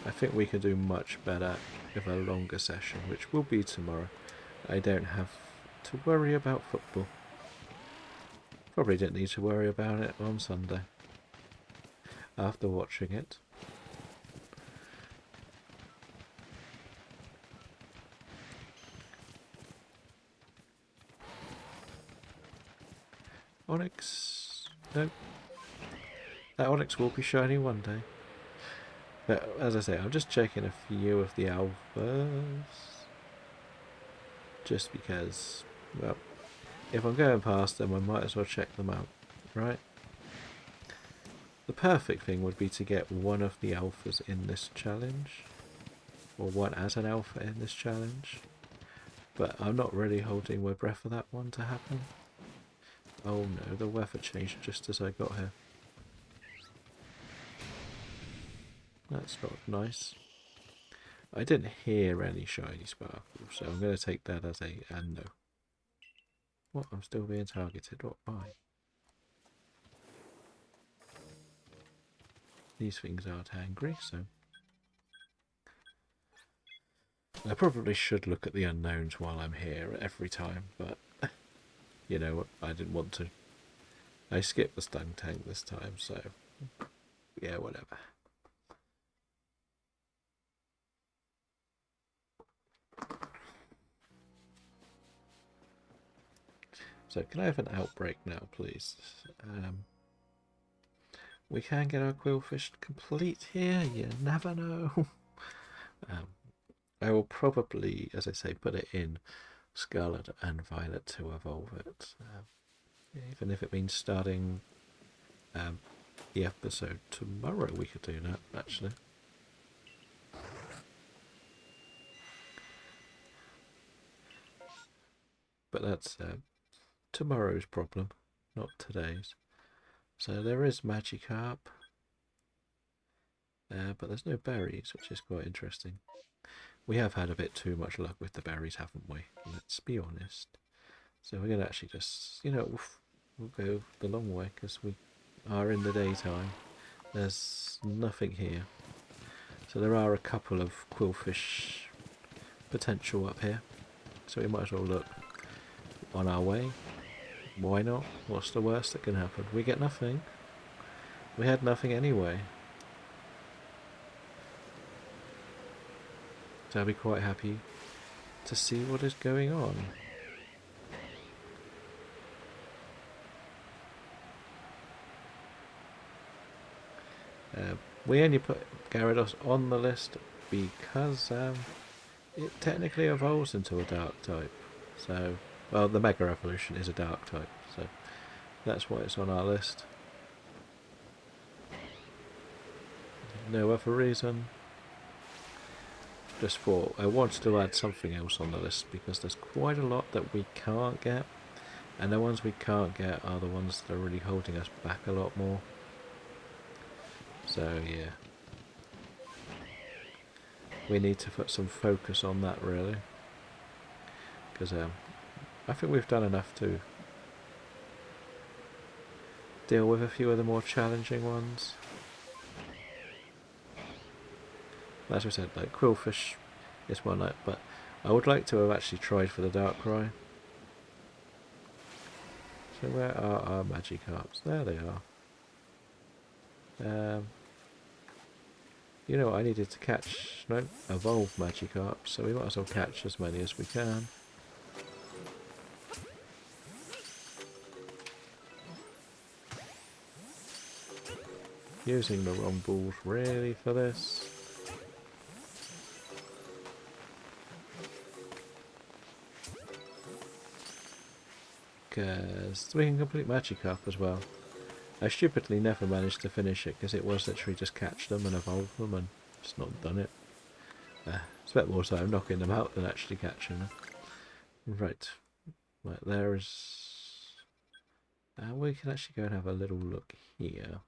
I think we can do much better with a longer session, which will be tomorrow. I don't have to worry about football. Probably didn't need to worry about it on Sunday after watching it. Onyx. Nope. That Onyx will be shiny one day. But as I say, I'm just checking a few of the alphas. Just because, well, if I'm going past them, I might as well check them out, right? The perfect thing would be to get one of the alphas in this challenge, or one as an alpha in this challenge. But I'm not really holding my breath for that one to happen. Oh no, the weather changed just as I got here. That's not nice. I didn't hear any shiny sparkles, so I'm going to take that as a no. What? I'm still being targeted. What? Why? These things aren't angry, so... I probably should look at the unknowns while I'm here every time, but... you know what? I didn't want to. I skipped the stun tank this time, so... yeah, whatever. So can I have an outbreak now, please? We can get our Quillfish complete here, you never know. I will probably, as I say, put it in Scarlet and Violet to evolve it. Even if it means starting the episode tomorrow, we could do that, actually. But that's tomorrow's problem, not today's. So there is Magikarp, but there's no berries, which is quite interesting. We have had a bit too much luck with the berries, haven't we? Let's be honest. So we're going to actually just, you know, we'll go the long way because we are in the daytime. There's nothing here. So there are a couple of Quillfish potential up here. So we might as well look on our way. Why not? What's the worst that can happen? We get nothing. We had nothing anyway. So I'll be quite happy to see what is going on. We only put Gyarados on the list because it technically evolves into a dark type. So, well, the Mega Evolution is a dark type, so that's why it's on our list. No other reason. Just thought I wanted to add something else on the list because there's quite a lot that we can't get, and the ones we can't get are the ones that are really holding us back a lot more. So yeah, we need to put some focus on that really, because I think we've done enough to deal with a few of the more challenging ones. As we said, like Quillfish is one, but I would like to have actually tried for the Darkrai. So where are our Magikarps? There they are. You know what, I needed to catch, no, evolve Magikarps, so we might as well catch as many as we can. Using the wrong balls really for this. Because we can complete Magikarp as well. I stupidly never managed to finish it because it was literally just catch them and evolve them and just not done it. Spent more time knocking them out than actually catching them. Right, there is... we can actually go and have a little look here.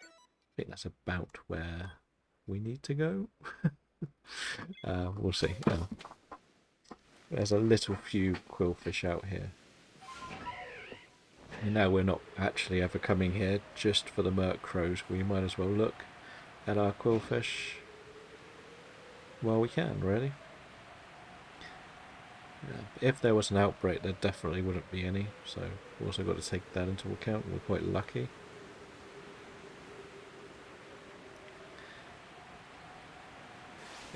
I think that's about where we need to go. We'll see. There's a little few Quillfish out here. And now we're not actually ever coming here just for the Murkrows. We might as well look at our Quillfish while we can, really. If there was an outbreak, there definitely wouldn't be any, so we've also got to take that into account. We're quite lucky.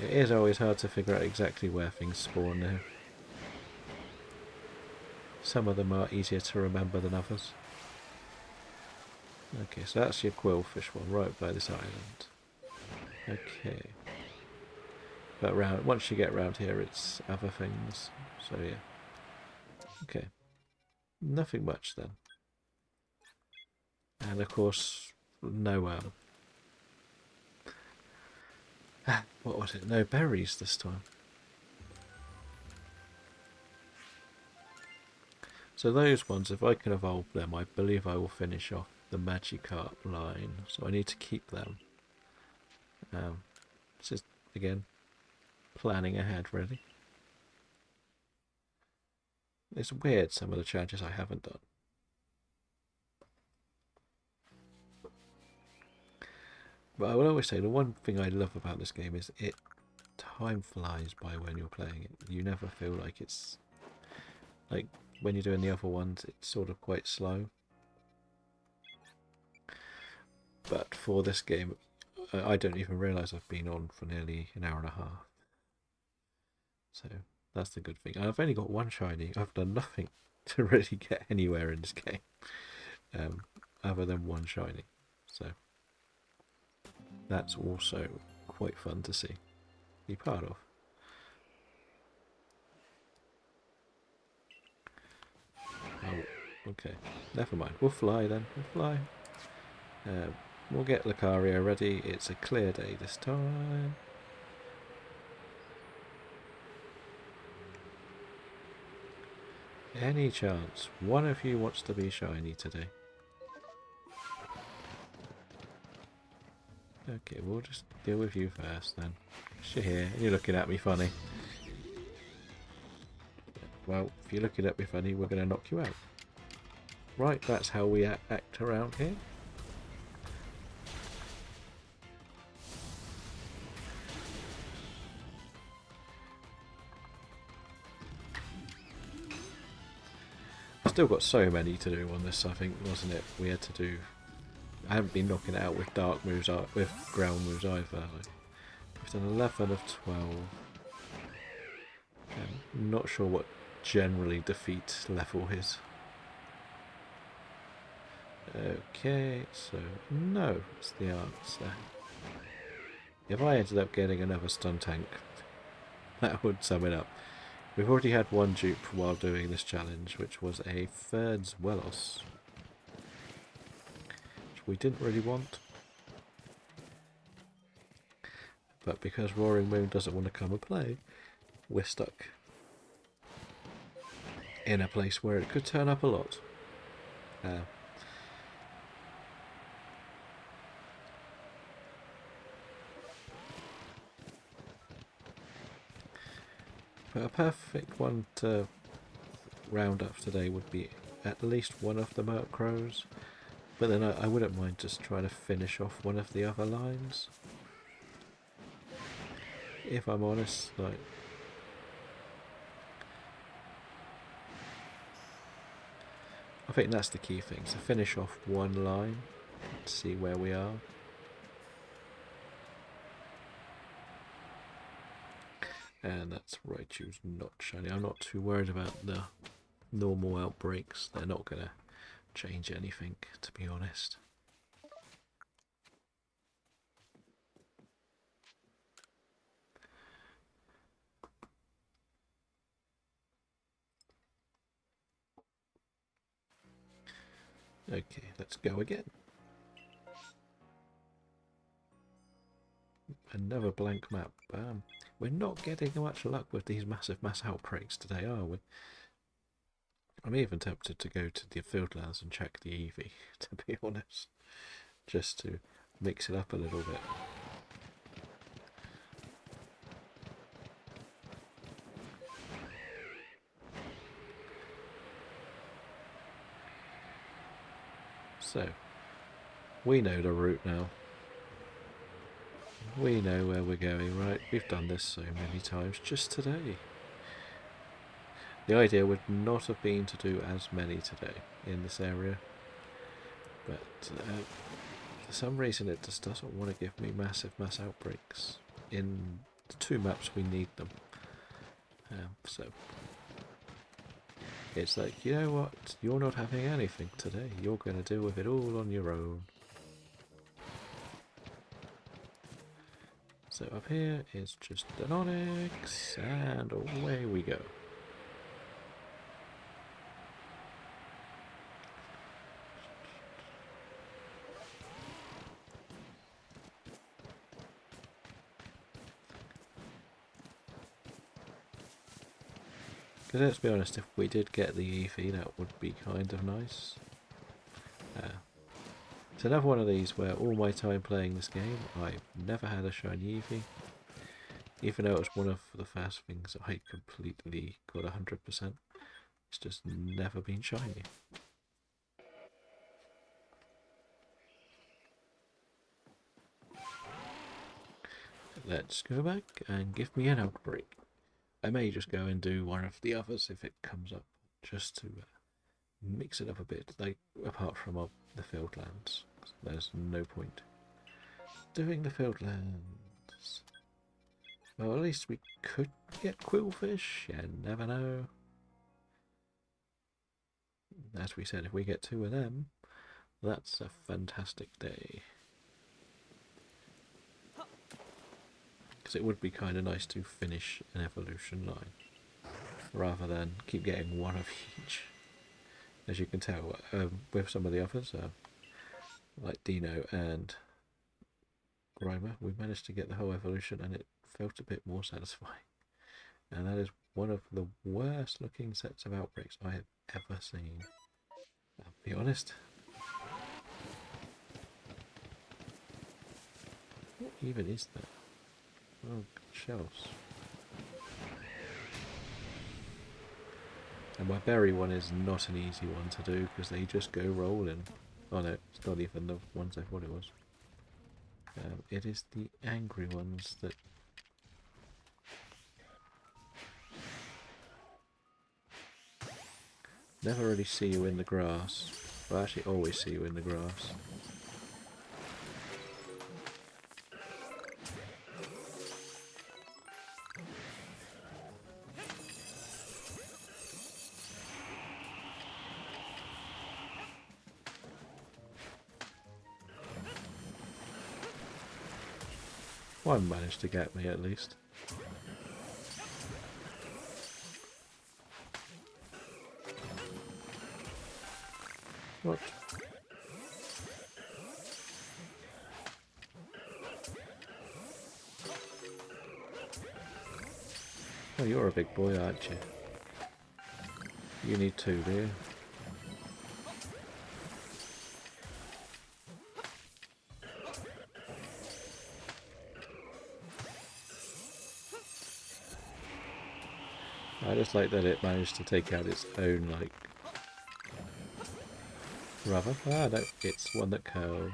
It is always hard to figure out exactly where things spawn now. Some of them are easier to remember than others. Okay, so that's your Quillfish one, right by this island. Okay. But once you get around here, it's other things. So yeah. Okay. Nothing much then. And of course, no what was it? No berries this time. So those ones, if I can evolve them, I believe I will finish off the Magikarp line. So I need to keep them. This is, again, planning ahead, really. It's weird, some of the challenges I haven't done. But I will always say, the one thing I love about this game is time flies by when you're playing it. You never feel like it's... Like, when you're doing the other ones, it's sort of quite slow. But for this game, I don't even realise I've been on for nearly an hour and a half. So, that's the good thing. I've only got one shiny. I've done nothing to really get anywhere in this game. Other than one shiny. So, that's also quite fun to see. Be part of. Oh, okay. Never mind. We'll fly then. We'll fly. We'll get Lucario ready. It's a clear day this time. Any chance one of you wants to be shiny today? Okay, we'll just deal with you first then. You're here and you're looking at me funny. Well, if you're looking at me funny, we're going to knock you out. Right, that's how we act around here. Still got so many to do on this, I think, wasn't it? We had to do... I haven't been knocking it out with dark moves, with ground moves either. We've done 11 of 12. I'm not sure what generally defeat level is. Okay, so no, it's the answer. If I ended up getting another stun tank, that would sum it up. We've already had one dupe while doing this challenge, which was a third Zwelos, which we didn't really want. But because Roaring Moon doesn't want to come and play, we're stuck in a place where it could turn up a lot. But a perfect one to roundups today would be at least one of the Merc Crows, but then I wouldn't mind just trying to finish off one of the other lines. If I'm honest, like, I think that's the key thing, to finish off one line, see where we are. And that's Raichu's not shiny. I'm not too worried about the normal outbreaks. They're not going to change anything, to be honest. Okay, let's go again. Another blank map. We're not getting much luck with these mass outbreaks today, are we? I'm even tempted to go to the Fieldlands and check the Eevee, to be honest. Just to mix it up a little bit. So, we know the route now. We know where we're going, right? We've done this so many times just today. The idea would not have been to do as many today in this area, but for some reason it just doesn't want to give me mass outbreaks. In the 2 maps we need them. So it's like, you know what, you're not having anything today, you're going to deal with it all on your own. So up here is just an Onyx, and away we go. Because let's be honest, if we did get the Eevee, that would be kind of nice. It's another one of these where all my time playing this game, I've never had a shiny Eevee. Even though it was one of the first things I completely got 100%. It's just never been shiny. Let's go back and give me an outbreak. I may just go and do one of the others if it comes up, just to mix it up a bit, like apart from the Fieldlands. There's no point doing the Fieldlands. Well, at least we could get Quillfish, you never know. As we said, if we get 2 of them, that's a fantastic day. Because it would be kind of nice to finish an evolution line, rather than keep getting 1 of each. As you can tell, with some of the others, like Dino and Grimer, we managed to get the whole evolution and it felt a bit more satisfying. And that is one of the worst looking sets of outbreaks I have ever seen. I'll be honest. What even is that? Oh, shells. And my berry one is not an easy one to do because they just go rolling. Oh no, it's not even the ones I thought it was. It is the angry ones that... never really see you in the grass. Well, actually always see you in the grass. One managed to get me at least. What? Oh, you're a big boy, aren't you? You need 2, do you? just like that it managed to take out its own, like, rubber. Ah, no, it's one that curls.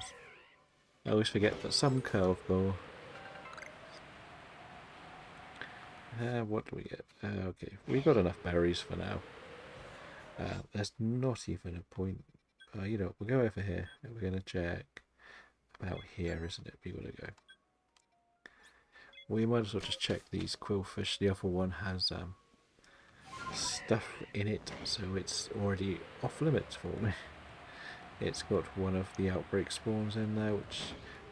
I always forget that some curve more. What do we get? Okay, we've got enough berries for now. There's not even a point. You know, we'll go over here and we're going to check about here, isn't it? We want to go. We might as well just check these quillfish. The other one has stuff in it, so it's already off limits for me. It's got one of the outbreak spawns in there, which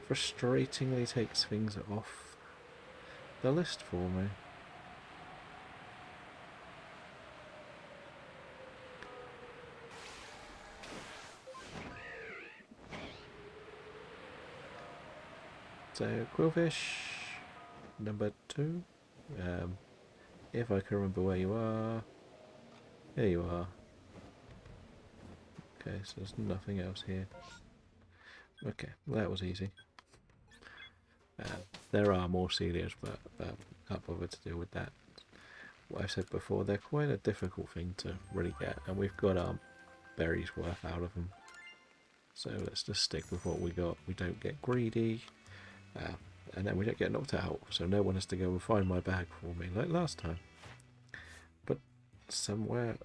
frustratingly takes things off the list for me. So, quillfish number 2. If I can remember where you are. Here you are. Okay, so there's nothing else here. Okay, well, that was easy. There are more celias, but can't bother to deal with that. What I've said before, they're quite a difficult thing to really get, and we've got our berries worth out of them. So let's just stick with what we got. We don't get greedy. And then we don't get knocked out, so no one has to go and find my bag for me like last time. But somewhere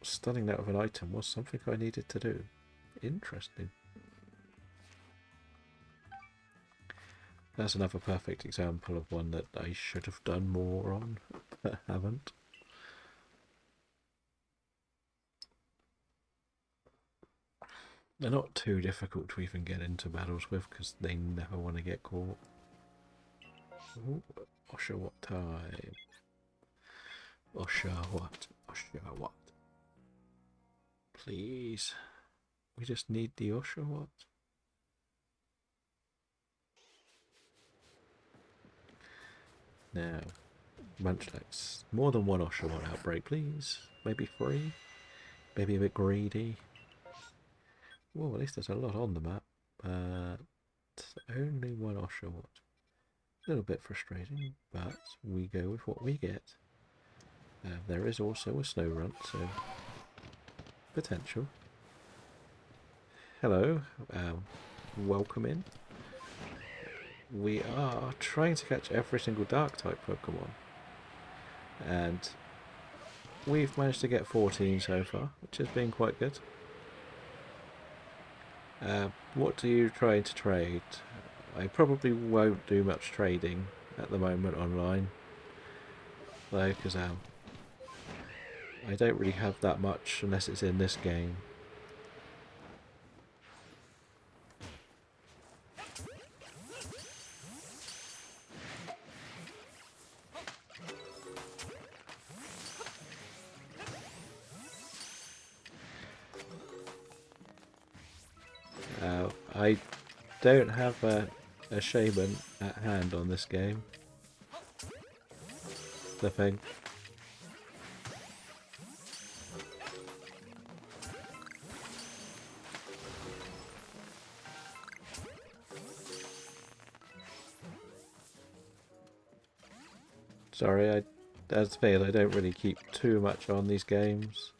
stunning that with an item was something I needed to do. Interesting. That's another perfect example of one that I should have done more on, but haven't. They're not too difficult to even get into battles with because they never want to get caught. Ooh, Oshawott time. Oshawott. Oshawott. Please. We just need the Oshawott. Now, Munchlax. More than one Oshawott outbreak, please. Maybe 3. Maybe a bit greedy. Well, at least there's a lot on the map. Only one Oshawott. A little bit frustrating, but we go with what we get. There is also a snow runt, so potential. Hello, welcome in. We are trying to catch every single dark type Pokemon, and we've managed to get 14 so far, which has been quite good. What are you trying to trade? I probably won't do much trading at the moment online, though, because I don't really have that much unless it's in this game. I don't have a shaman at hand on this game. The thing. Sorry, as failed, I don't really keep too much on these games.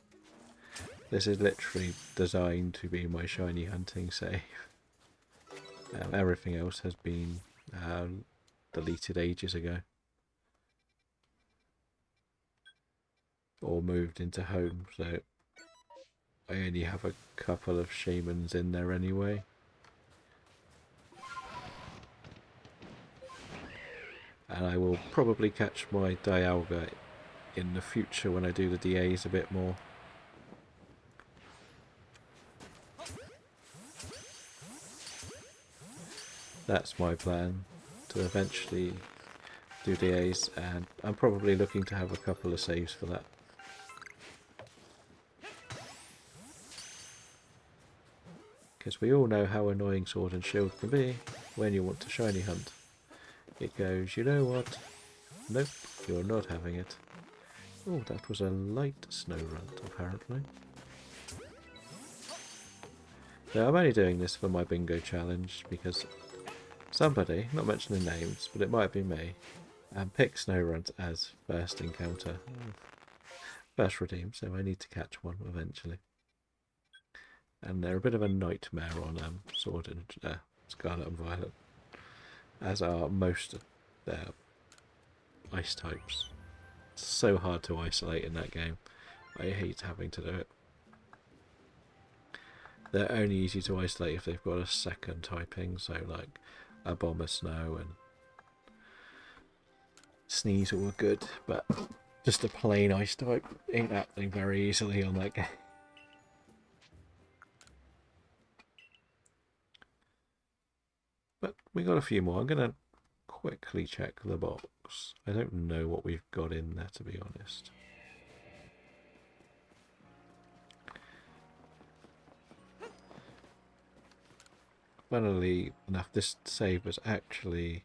This is literally designed to be my shiny hunting save. Everything else has been deleted ages ago. Or moved into home, so I only have a couple of shamans in there anyway. And I will probably catch my Dialga in the future when I do the DAs a bit more. That's my plan, to eventually do DAs, and I'm probably looking to have a couple of saves for that. Because we all know how annoying Sword and Shield can be when you want to shiny hunt. It goes, you know what? Nope, you're not having it. Oh, that was a light snow runt, apparently. Now, I'm only doing this for my bingo challenge because somebody, not mentioning names, but it might be me, picked snow runt as first encounter. first redeemed, so I need to catch one eventually. And they're a bit of a nightmare on Sword and Scarlet and Violet, as are most of their ice types. It's so hard to isolate in that game. I hate having to do it. They're only easy to isolate if they've got a second typing, so like a Bomber Snow and Sneasel are good, but just a plain ice type ain't happening very easily on that game. But we got a few more. I'm going to quickly check the box. I don't know what we've got in there, to be honest. Funnily enough, this save was actually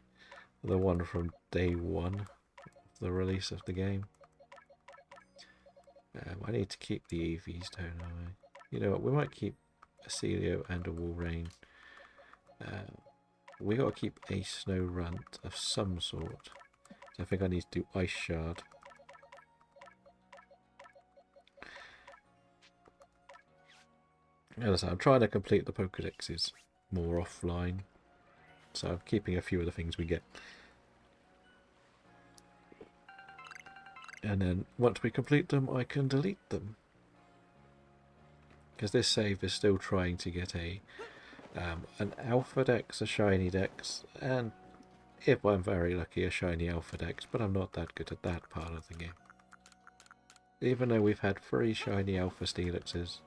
the one from day one of the release of the game. I need to keep the EVs, don't I? You know what, we might keep a Celio and a Walrein. We got to keep a Snow Runt of some sort. So I think I need to do Ice Shard. As I'm trying to complete the Pokédexes more offline, so I'm keeping a few of the things we get. And then once we complete them, I can delete them. Because this save is still trying to get an Alpha Dex, a Shiny Dex, and if I'm very lucky, a Shiny Alpha Dex, but I'm not that good at that part of the game. Even though we've had 3 Shiny Alpha Steelixes,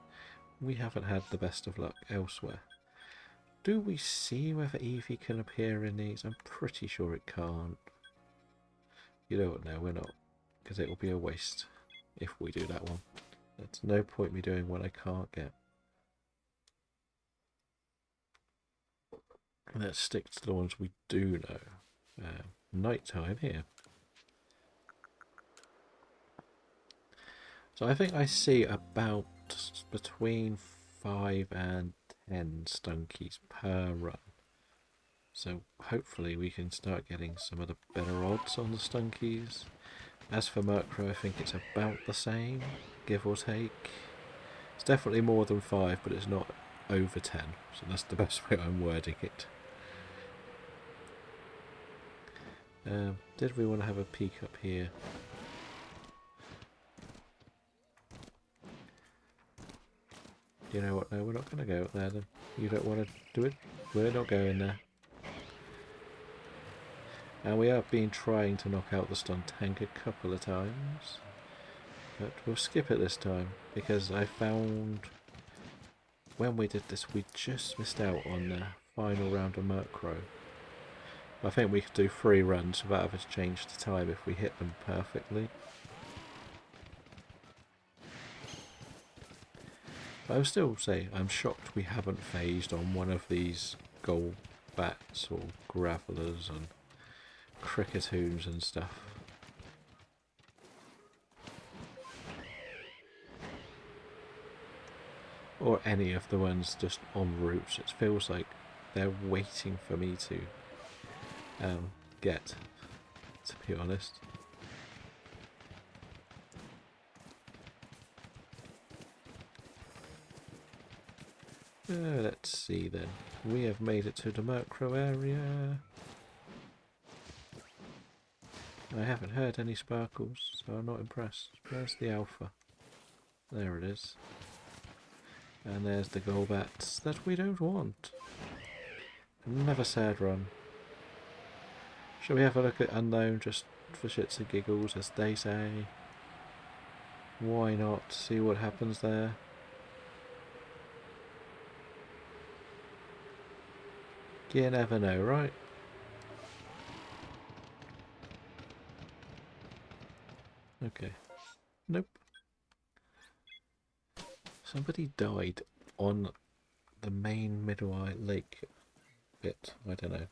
we haven't had the best of luck elsewhere. Do we see whether Eevee can appear in these? I'm pretty sure it can't. You know what, no, we're not. Because it will be a waste if we do that one. There's no point me doing what I can't get. Let's stick to the ones we do know. Nighttime here. So I think I see about between 5 and 10 Stunkies per run. So hopefully we can start getting some of the better odds on the Stunkies. As for Murkrow, I think it's about the same, give or take. It's definitely more than 5, but it's not over 10. So that's the best way I'm wording it. Did we want to have a peek up here? You know what? No, we're not going to go up there then. You don't want to do it? We're not going there. And we have been trying to knock out the Stuntank a couple of times. But we'll skip it this time, because I found when we did this we just missed out on the final round of Murkrow. I think we could do 3 runs without having to change the time if we hit them perfectly. But I would still say I'm shocked we haven't phased on one of these Golbats or Gravelers and Crickettoons and stuff. Or any of the ones just en route. It feels like they're waiting for me to get, to be honest. Let's see then. We have made it to the Murkrow area. I haven't heard any sparkles, so I'm not impressed. Where's the alpha? There it is. And there's the Golbats that we don't want. Another sad run. Shall we have a look at Unknown just for shits and giggles, as they say? Why not? See what happens there. You never know, right? Okay. Nope. Somebody died on the main Middle Eye Lake bit. I don't know.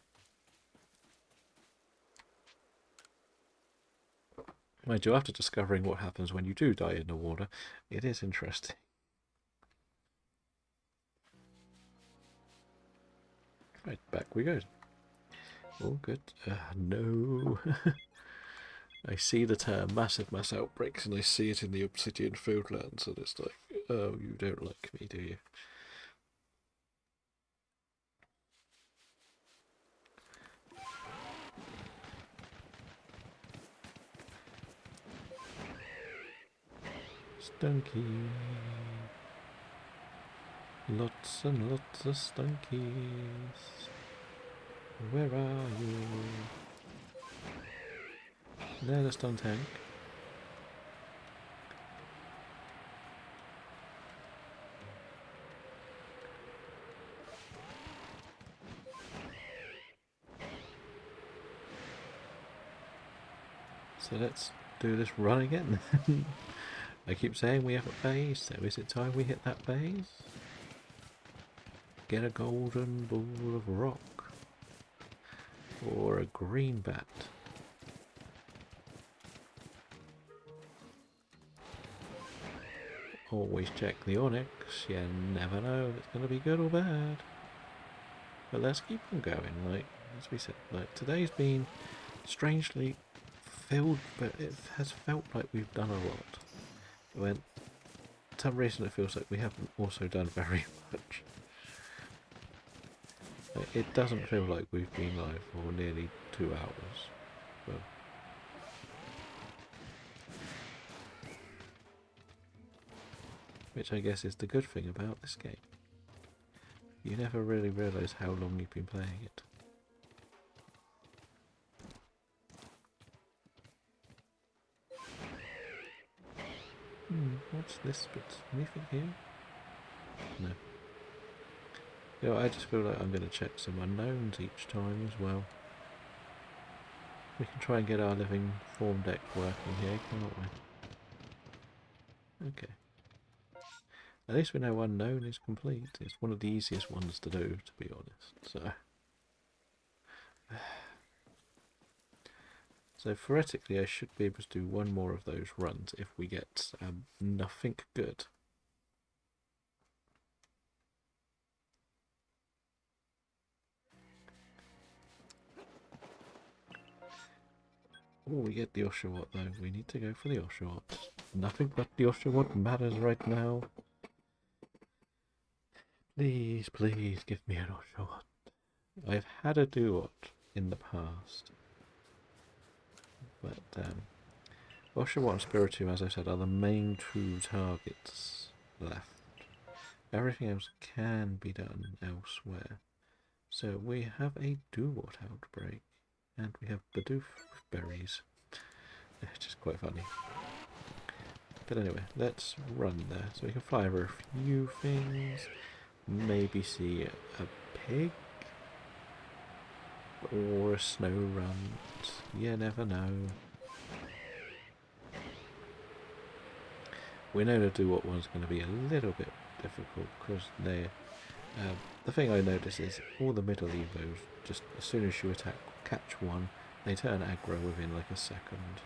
Mind you, after discovering what happens when you do die in the water, it is interesting. Right, back we go. Oh, good. No. I see the term massive mass outbreaks and I see it in the obsidian fieldlands and it's like, oh, you don't like me, do you? Stunky. Lots and lots of stunkies. Where are you? There's a stun tank. So let's do this run again. I keep saying we have a phase, so is it time we hit that phase? Get a golden ball of rock. Or a green bat. Always check the onyx, you never know if it's going to be good or bad. But let's keep on going, like, as we said, like, today's been strangely filled, but it has felt like we've done a lot. When, for some reason it feels like we haven't also done very much. Like, it doesn't feel like we've been live for nearly 2 hours. Well, which I guess is the good thing about this game. You never really realise how long you've been playing it. What's this bit? Anything here? No. You know, I just feel like I'm going to check some unknowns each time as well. We can try and get our living form deck working here, can't we? Okay. At least we know unknown is complete. It's one of the easiest ones to do, to be honest. So theoretically I should be able to do one more of those runs if we get nothing good. Oh, we get the Oshawott though. We need to go for the Oshawott. Nothing but the Oshawott matters right now. Please, please give me an Oshawott. I've had a Duot in the past. But Oshawott and Spiritomb, as I said, are the main 2 targets left. Everything else can be done elsewhere. So we have a Duot outbreak. And we have Bidoof berries. It's just quite funny. But anyway, let's run there. So we can fly over a few things. Maybe see a pig. Or a snow runt. You never know. We know the do what one's going to be a little bit difficult because they. The thing I notice is all the middle evos, just as soon as you catch one, they turn aggro within like a second.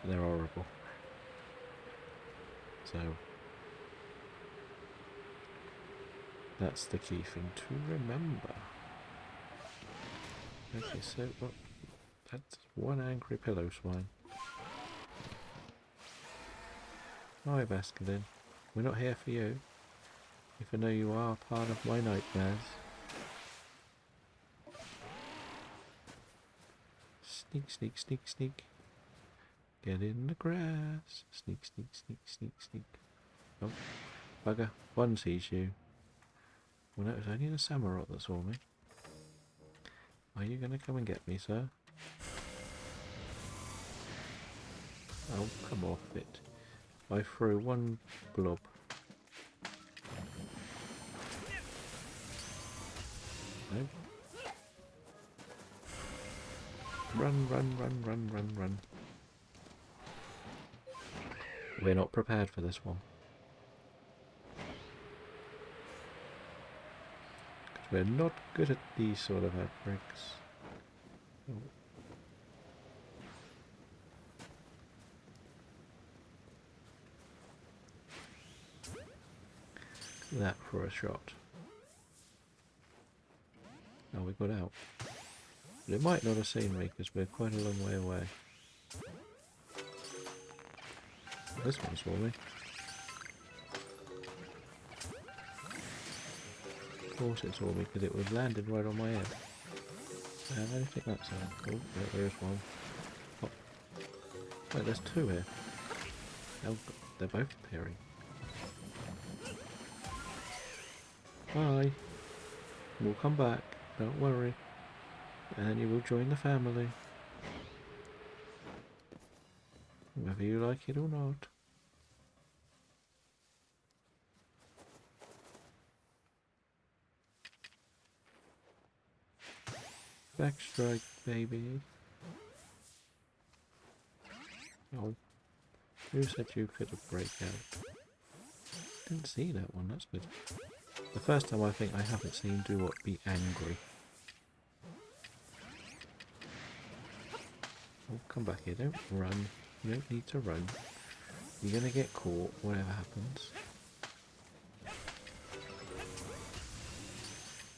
They're horrible. So that's the key thing to remember. Okay, so well, that's one angry pillow swine. Hi, Basculin. We're not here for you. If I know you are part of my nightmares. Sneak, sneak, sneak, sneak. Get in the grass. Sneak, sneak, sneak, sneak, sneak. Oh, bugger. One sees you. Well, no, it was only the Samurott that saw me. Are you going to come and get me, sir? Oh, come off it. I threw one blob. No. Run, run, run, run, run, run. We're not prepared for this one. We're not good at these sort of outbreaks. Oh. That for a shot. Oh, we got out. But it might not have seen me because we're quite a long way away. This one's for me. Of course it's for me because it was landed right on my head. I don't think that's a... Oh, there is one. Oh. Wait, there's two here. Oh, they're both appearing. Bye. We'll come back. Don't worry. And you will join the family. Whether you like it or not. Backstrike, baby. Oh. Who said you could have break out? Didn't see that one, that's good. The first time I think I haven't seen Do What Be Angry. Oh, come back here, don't run. You don't need to run. You're gonna get caught, whatever happens.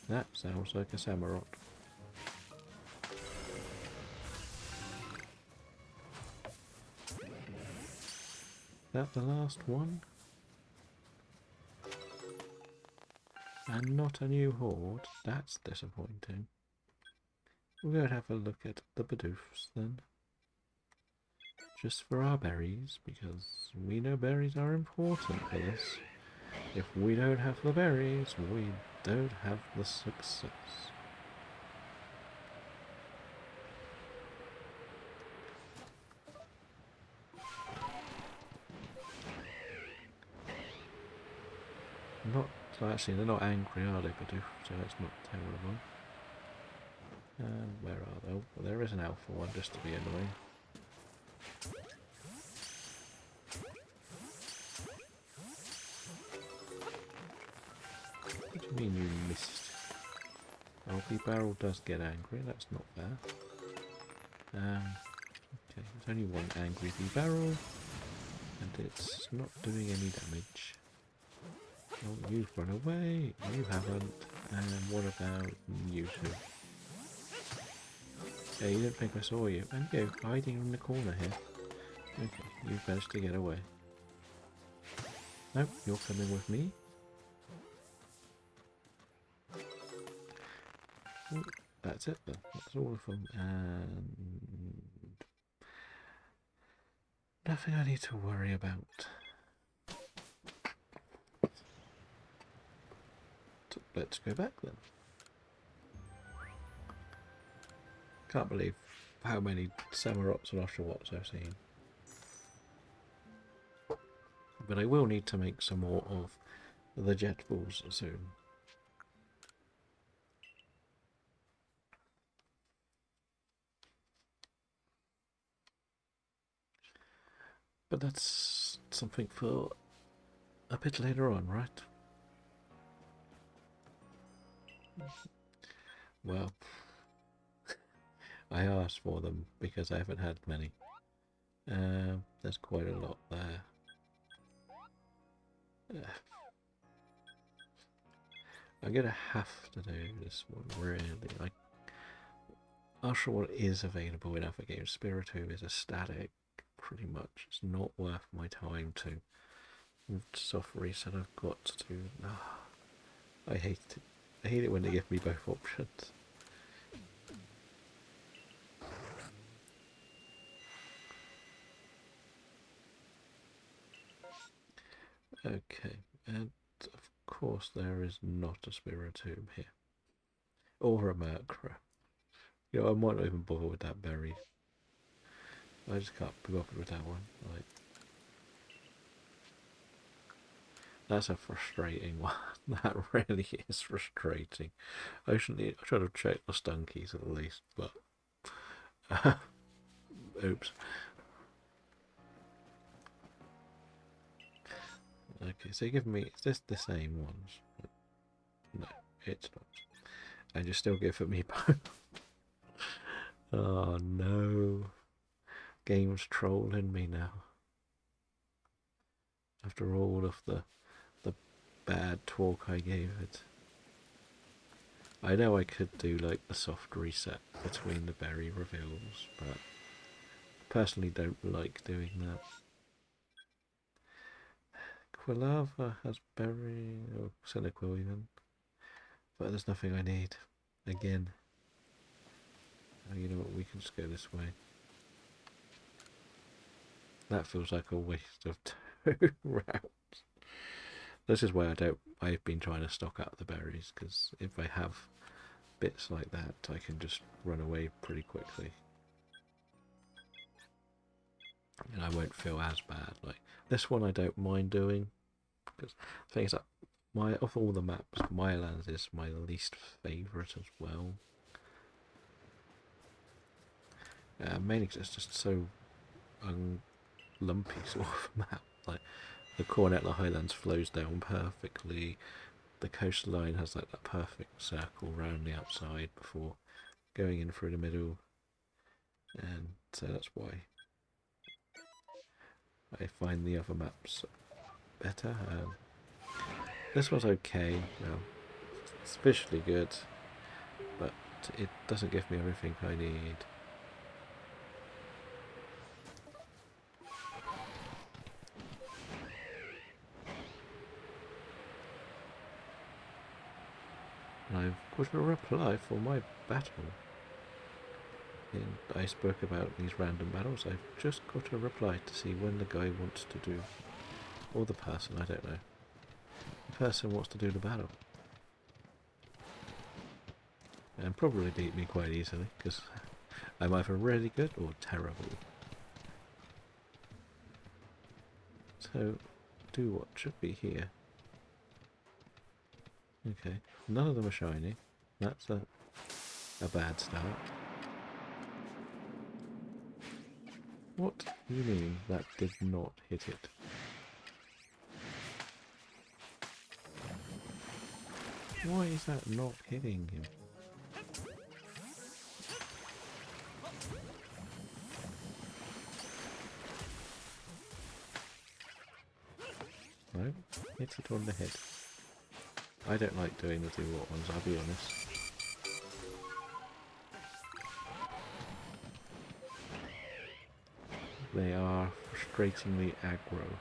That sounds like a Samurott. That the last one? And not a new horde? That's disappointing. We're going to have a look at the Bidoofs then. Just for our berries, because we know berries are important for this. If we don't have the berries, we don't have the success. Not, so actually they're not angry, are they, Bidoof? So it's not terrible. Where are they? Oh, well, there is an alpha one, just to be annoying. What do you mean you missed? Alfie Barrel does get angry, that's not fair. Okay, there's only one angry V-Barrel, and it's not doing any damage. Oh, you've run away, you haven't, and what about you two? Yeah, you didn't think I saw you, and you, hiding in the corner here. Okay, you've managed to get away. Nope, you're coming with me. Oh, that's it then, that's all of them, and nothing I need to worry about. So let's go back then. Can't believe how many Samurotts and Oshawotts I've seen. But I will need to make some more of the jet balls soon. But that's something for a bit later on, right? Well, I asked for them because I haven't had many. There's quite a lot there. I'm gonna have to do this one, really. Oshawott is available in other games. Spiritomb is a static, pretty much. It's not worth my time to soft reset. I've got to. I hate it. I hate it when they give me both options. Okay, and of course there is not a Spiritomb here. Or a Murkra. You know, I might not even bother with that berry. I just can't be bothered with that one. Like, that's a frustrating one. That really is frustrating. I should try to check the stun keys at least, but oops. Okay, so give me, is this the same ones? No, it's not. And you're still giving me both. Oh no. Game's trolling me now. After all of the bad talk I gave it. I know I could do like a soft reset between the berry reveals, but I personally don't like doing that. Aqualava has berry, or Siliquil even. But there's nothing I need. Again. Oh, you know what, we can just go this way. That feels like a waste of 2 rounds. This is why I've been trying to stock up the berries, because if I have bits like that, I can just run away pretty quickly. And I won't feel as bad. Like this one I don't mind doing, because the thing is that of all the maps, Mylands is my least favourite as well. Mainly because it's just so lumpy sort of map. Like the Cornetla Highlands flows down perfectly. The coastline has like that perfect circle round the outside before going in through the middle, and so that's why I find the other maps better. This one's okay. Well, it's visually good, but it doesn't give me everything I need. I've got a reply for my battle. I spoke about these random battles. I've just got a reply to see when the guy wants to do, or the person, I don't know. The person wants to do the battle. And probably beat me quite easily, because I'm either really good or terrible. So, do what should be here. Okay, none of them are shiny. That's a bad start. What do you mean that did not hit it? Why is that not hitting him? No, hits it on the head. I don't like doing the 2 watt ones, I'll be honest. They are frustratingly aggro.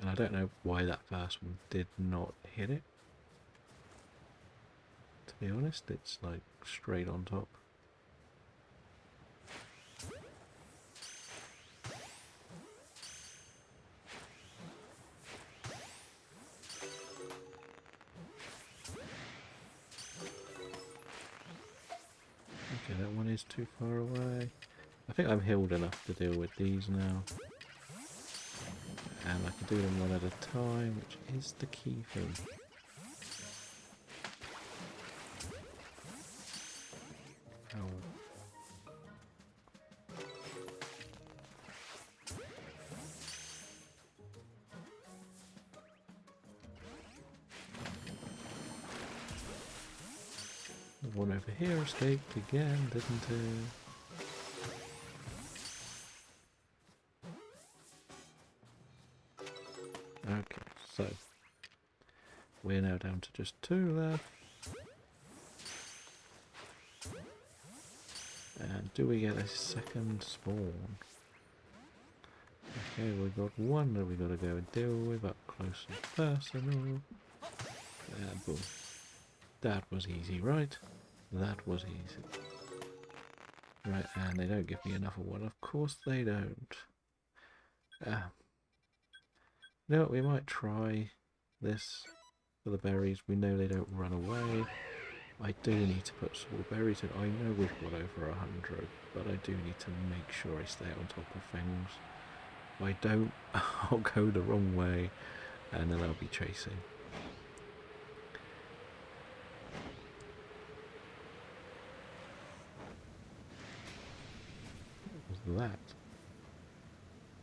And I don't know why that first one did not hit it. To be honest, it's like straight on top. Okay, that one is too far away. I think I'm healed enough to deal with these now. And I can do them one at a time, which is the key thing. Ow. The one over here escaped again, didn't it? Okay, so we're now down to just 2 left. And do we get a second spawn? Okay, we got one that we got to go and deal with up close and personal. And boom. That was easy, right? That was easy. Right, and they don't give me another one. Of course they don't. You know what, we might try this for the berries. We know they don't run away. I do need to put small berries in. I know we've got over 100, but I do need to make sure I stay on top of things. If I don't, I'll go the wrong way, and then I'll be chasing. What was that?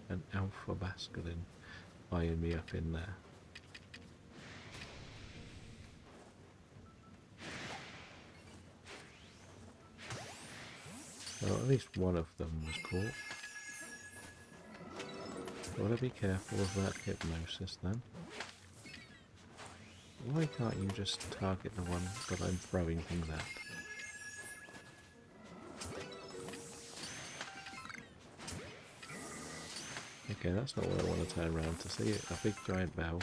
An alpha basculin eyeing me up in there. Well, at least one of them was caught. Gotta be careful of that hypnosis then. Why can't you just target the one that I'm throwing things at? Okay, that's not what I want to turn around to see. A big giant bell.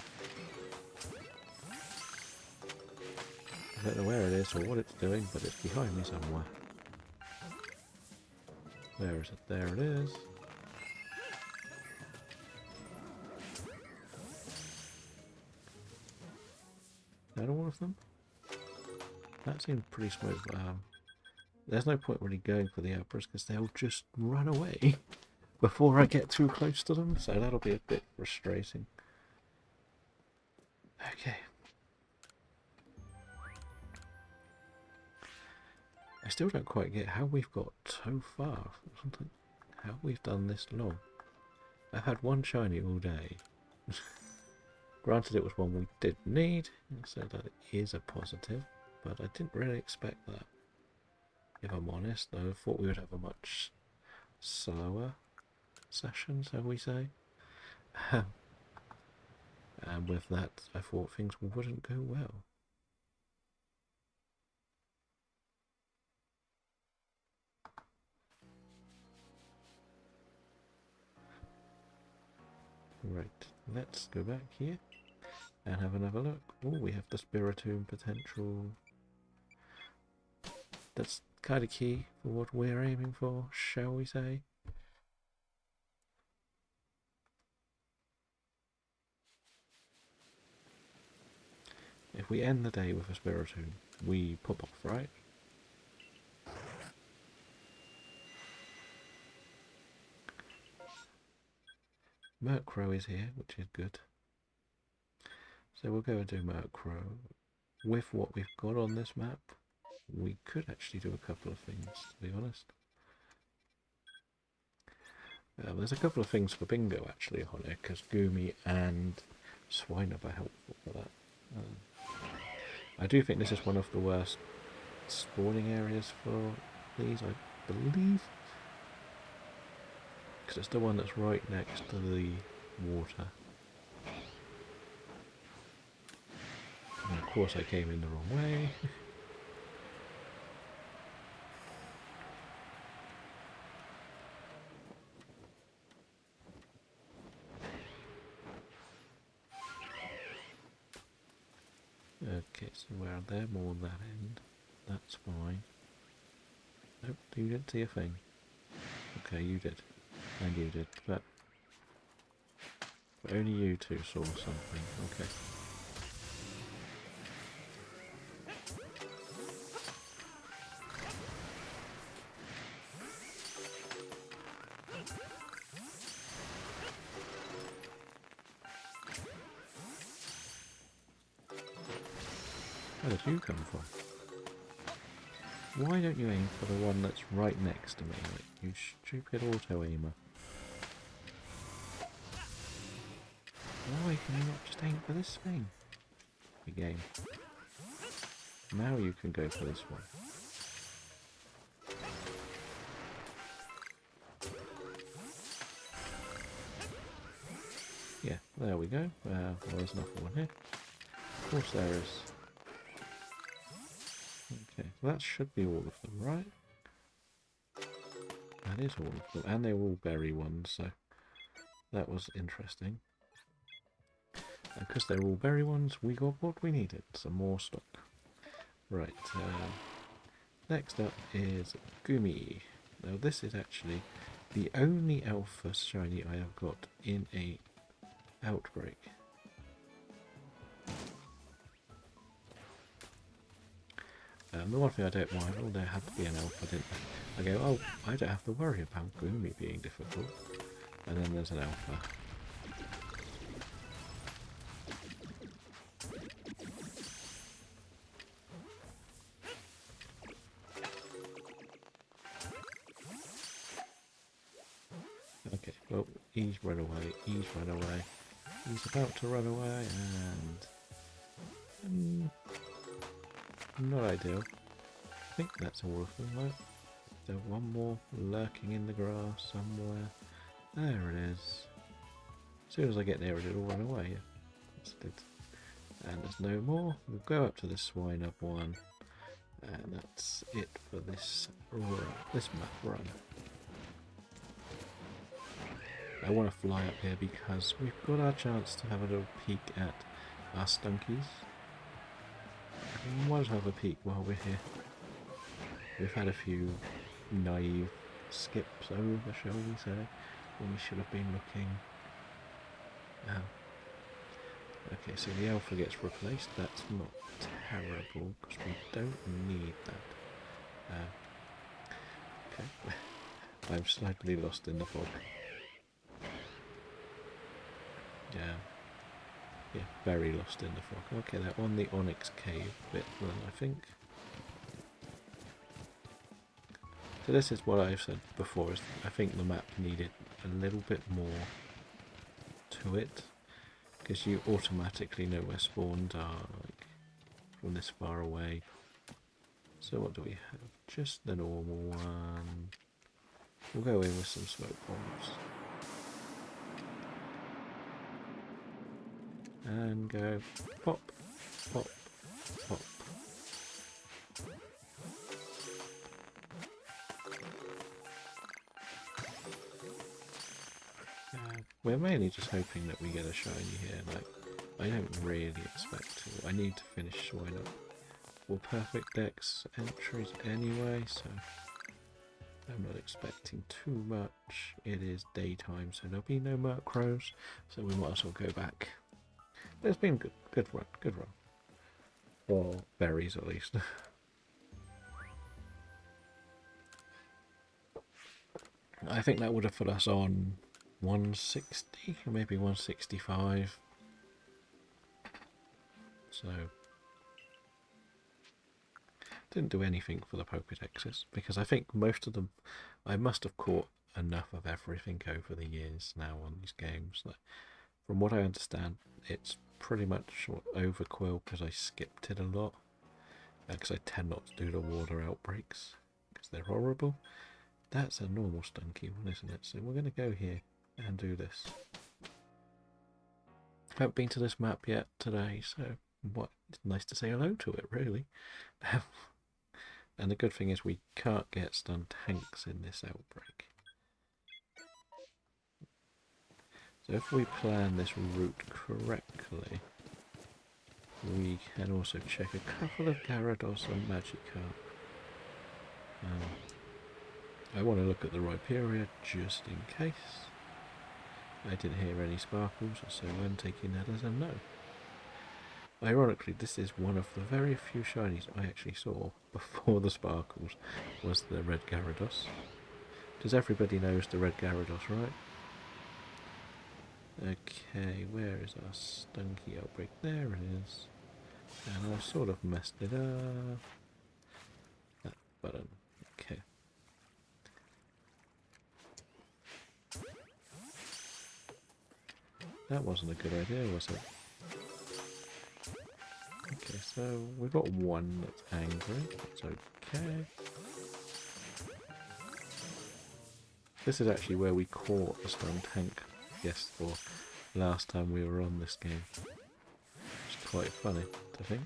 I don't know where it is or what it's doing, but it's behind me somewhere. Where is it? There it is. Is that all of them? That seemed pretty smooth. There's no point really going for the outbursts because they'll just run away before I get too close to them, so that'll be a bit frustrating. Okay. I still don't quite get how we've got so far. How we've done this long. I've had one shiny all day. Granted, it was one we did need, so that is a positive, but I didn't really expect that. If I'm honest, I thought we would have a much slower session, shall we say. And with that, I thought things wouldn't go well. Right, let's go back here and have another look. Oh, we have the Spiritomb potential. That's kind of key for what we're aiming for, shall we say. If we end the day with a Spiritomb, we pop off, right? Murkrow is here, which is good. So we'll go and do Murkrow. With what we've got on this map, we could actually do a couple of things, to be honest. There's a couple of things for bingo actually on it, because Goomy and Swinub are helpful for that. I do think this is one of the worst spawning areas for these, I believe. Because it's the one that's right next to the water. And of course I came in the wrong way. Okay, so where they're more on that end. That's fine. Nope, you didn't see a thing. Okay, you did. And you did, but only you two saw something. Okay. Where did you come from? Why don't you aim for the one that's right next to me, like, you stupid auto-aimer? Why can you not just aim for this thing? The game. Now you can go for this one. Yeah, there we go. Well, there's nothing one here. Of course there is. Okay, so that should be all of them, right? That is all of them, and they're all berry ones, so that was interesting. And because they're all berry ones, we got what we needed, some more stock. Right, next up is Gumi. Now this is actually the only alpha shiny I have got in a outbreak. The one thing I don't mind, oh, there had to be an alpha, didn't I? I go, oh, I don't have to worry about Gumi being difficult. And then there's an alpha. Okay, well, he's run away, he's run away. He's about to run away, and... not ideal. I think that's all of them, right? There's one more lurking in the grass somewhere. There it is. As soon as I get near it, it'll run away. Yes, it did. And there's no more. We'll go up to the swine up one. And that's it for this map run. I want to fly up here because we've got our chance to have a little peek at our stunkies. We might as well have a peek while we're here. We've had a few naive skips over, shall we say, when we should have been looking. Okay, so the alpha gets replaced. That's not terrible because we don't need that. Okay, I'm slightly lost in the fog. Yeah, very lost in the fog. Okay, they're on the Onyx Cave bit then, I think. So this is what I've said before, is I think the map needed a little bit more to it. Because you automatically know where spawns are, like, from this far away. So what do we have? Just the normal one. We'll go in with some smoke bombs. And go pop, pop, pop. We're mainly just hoping that we get a shiny here. Like, I don't really expect to. I need to finish swine up. Well, perfect dex entries anyway, so I'm not expecting too much. It is daytime, so there'll be no Murkrows, so we might as well go back. But it's been good. Good run. Good run. For berries, at least. I think that would have put us on 160, or maybe 165. So, didn't do anything for the Pokédexes, because I think most of them, I must have caught enough of everything over the years now on these games. Like, from what I understand, it's pretty much overquill because I skipped it a lot. Because I tend not to do the water outbreaks, because they're horrible. That's a normal stunky one, isn't it? So we're going to go here and do this. I haven't been to this map yet today, so it's nice to say hello to it, really. And the good thing is we can't get stun tanks in this outbreak. So if we plan this route correctly, we can also check a couple of Gyarados and Magikarp. I want to look at the Rhyperior just in case. I didn't hear any sparkles, so I'm taking that as a no. Ironically, this is one of the very few shinies I actually saw before the sparkles, was the red Gyarados. Because everybody knows the red Gyarados, right? Okay, where is our stunky outbreak? There it is. And I sort of messed it up. That button. Okay. That wasn't a good idea, was it? Okay, so we've got one that's angry. That's okay. This is actually where we caught the stun tank, yes, for last time we were on this game. It's quite funny to think.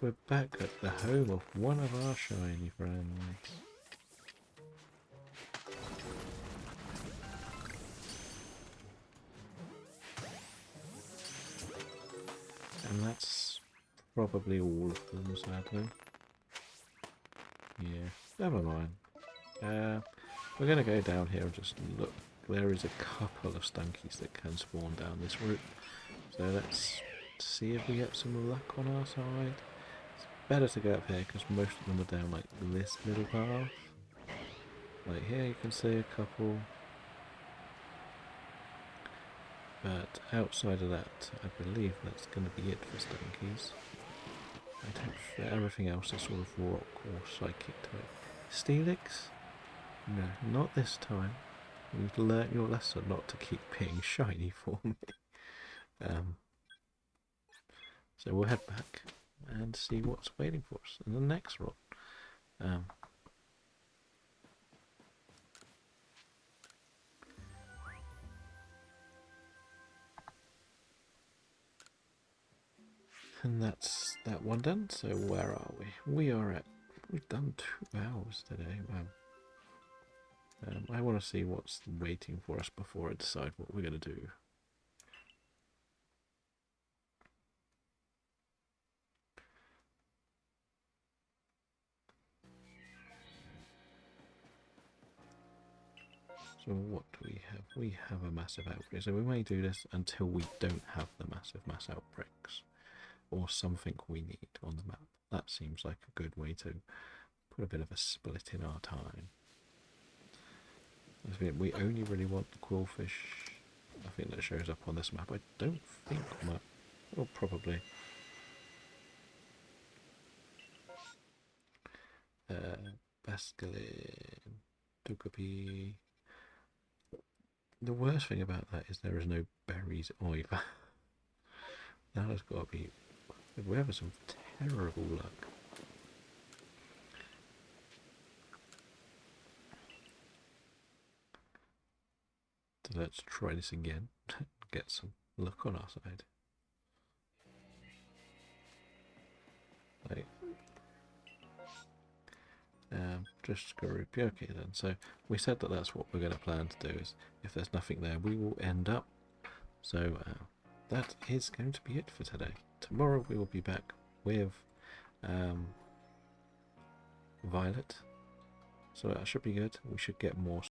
We're back at the home of one of our shiny friends. And that's probably all of them, sadly. Yeah, never mind. We're going to go down here and just look. There is a couple of stunkies that can spawn down this route. So let's see if we get some luck on our side. It's better to go up here because most of them are down like this middle path. Like here you can see a couple. But outside of that, I believe that's going to be it for stunkies. Everything else is sort of rock or psychic type. Steelix? No, not this time. You've learnt your lesson not to keep being shiny for me. So we'll head back and see what's waiting for us in the next run. And that's that one done. So where are we? We've done 2 hours today. Wow. I want to see what's waiting for us before I decide what we're going to do. So what do we have? We have a massive outbreak. So we may do this until we don't have the mass outbreaks. Or something we need on the map. That seems like a good way to put a bit of a split in our time. We only really want the quillfish. I think that shows up on this map. I don't think much. Well, probably. Basculin, Dukapi. The worst thing about that is there is no berries either. That has got to be. We're having some terrible luck. So let's try this again. Get some luck on our side. Like, just Scorupia. Okay then. So we said that that's what we're going to plan to do. Is if there's nothing there, we will end up. So that is going to be it for today. Tomorrow we will be back with Violet. So that should be good. We should get more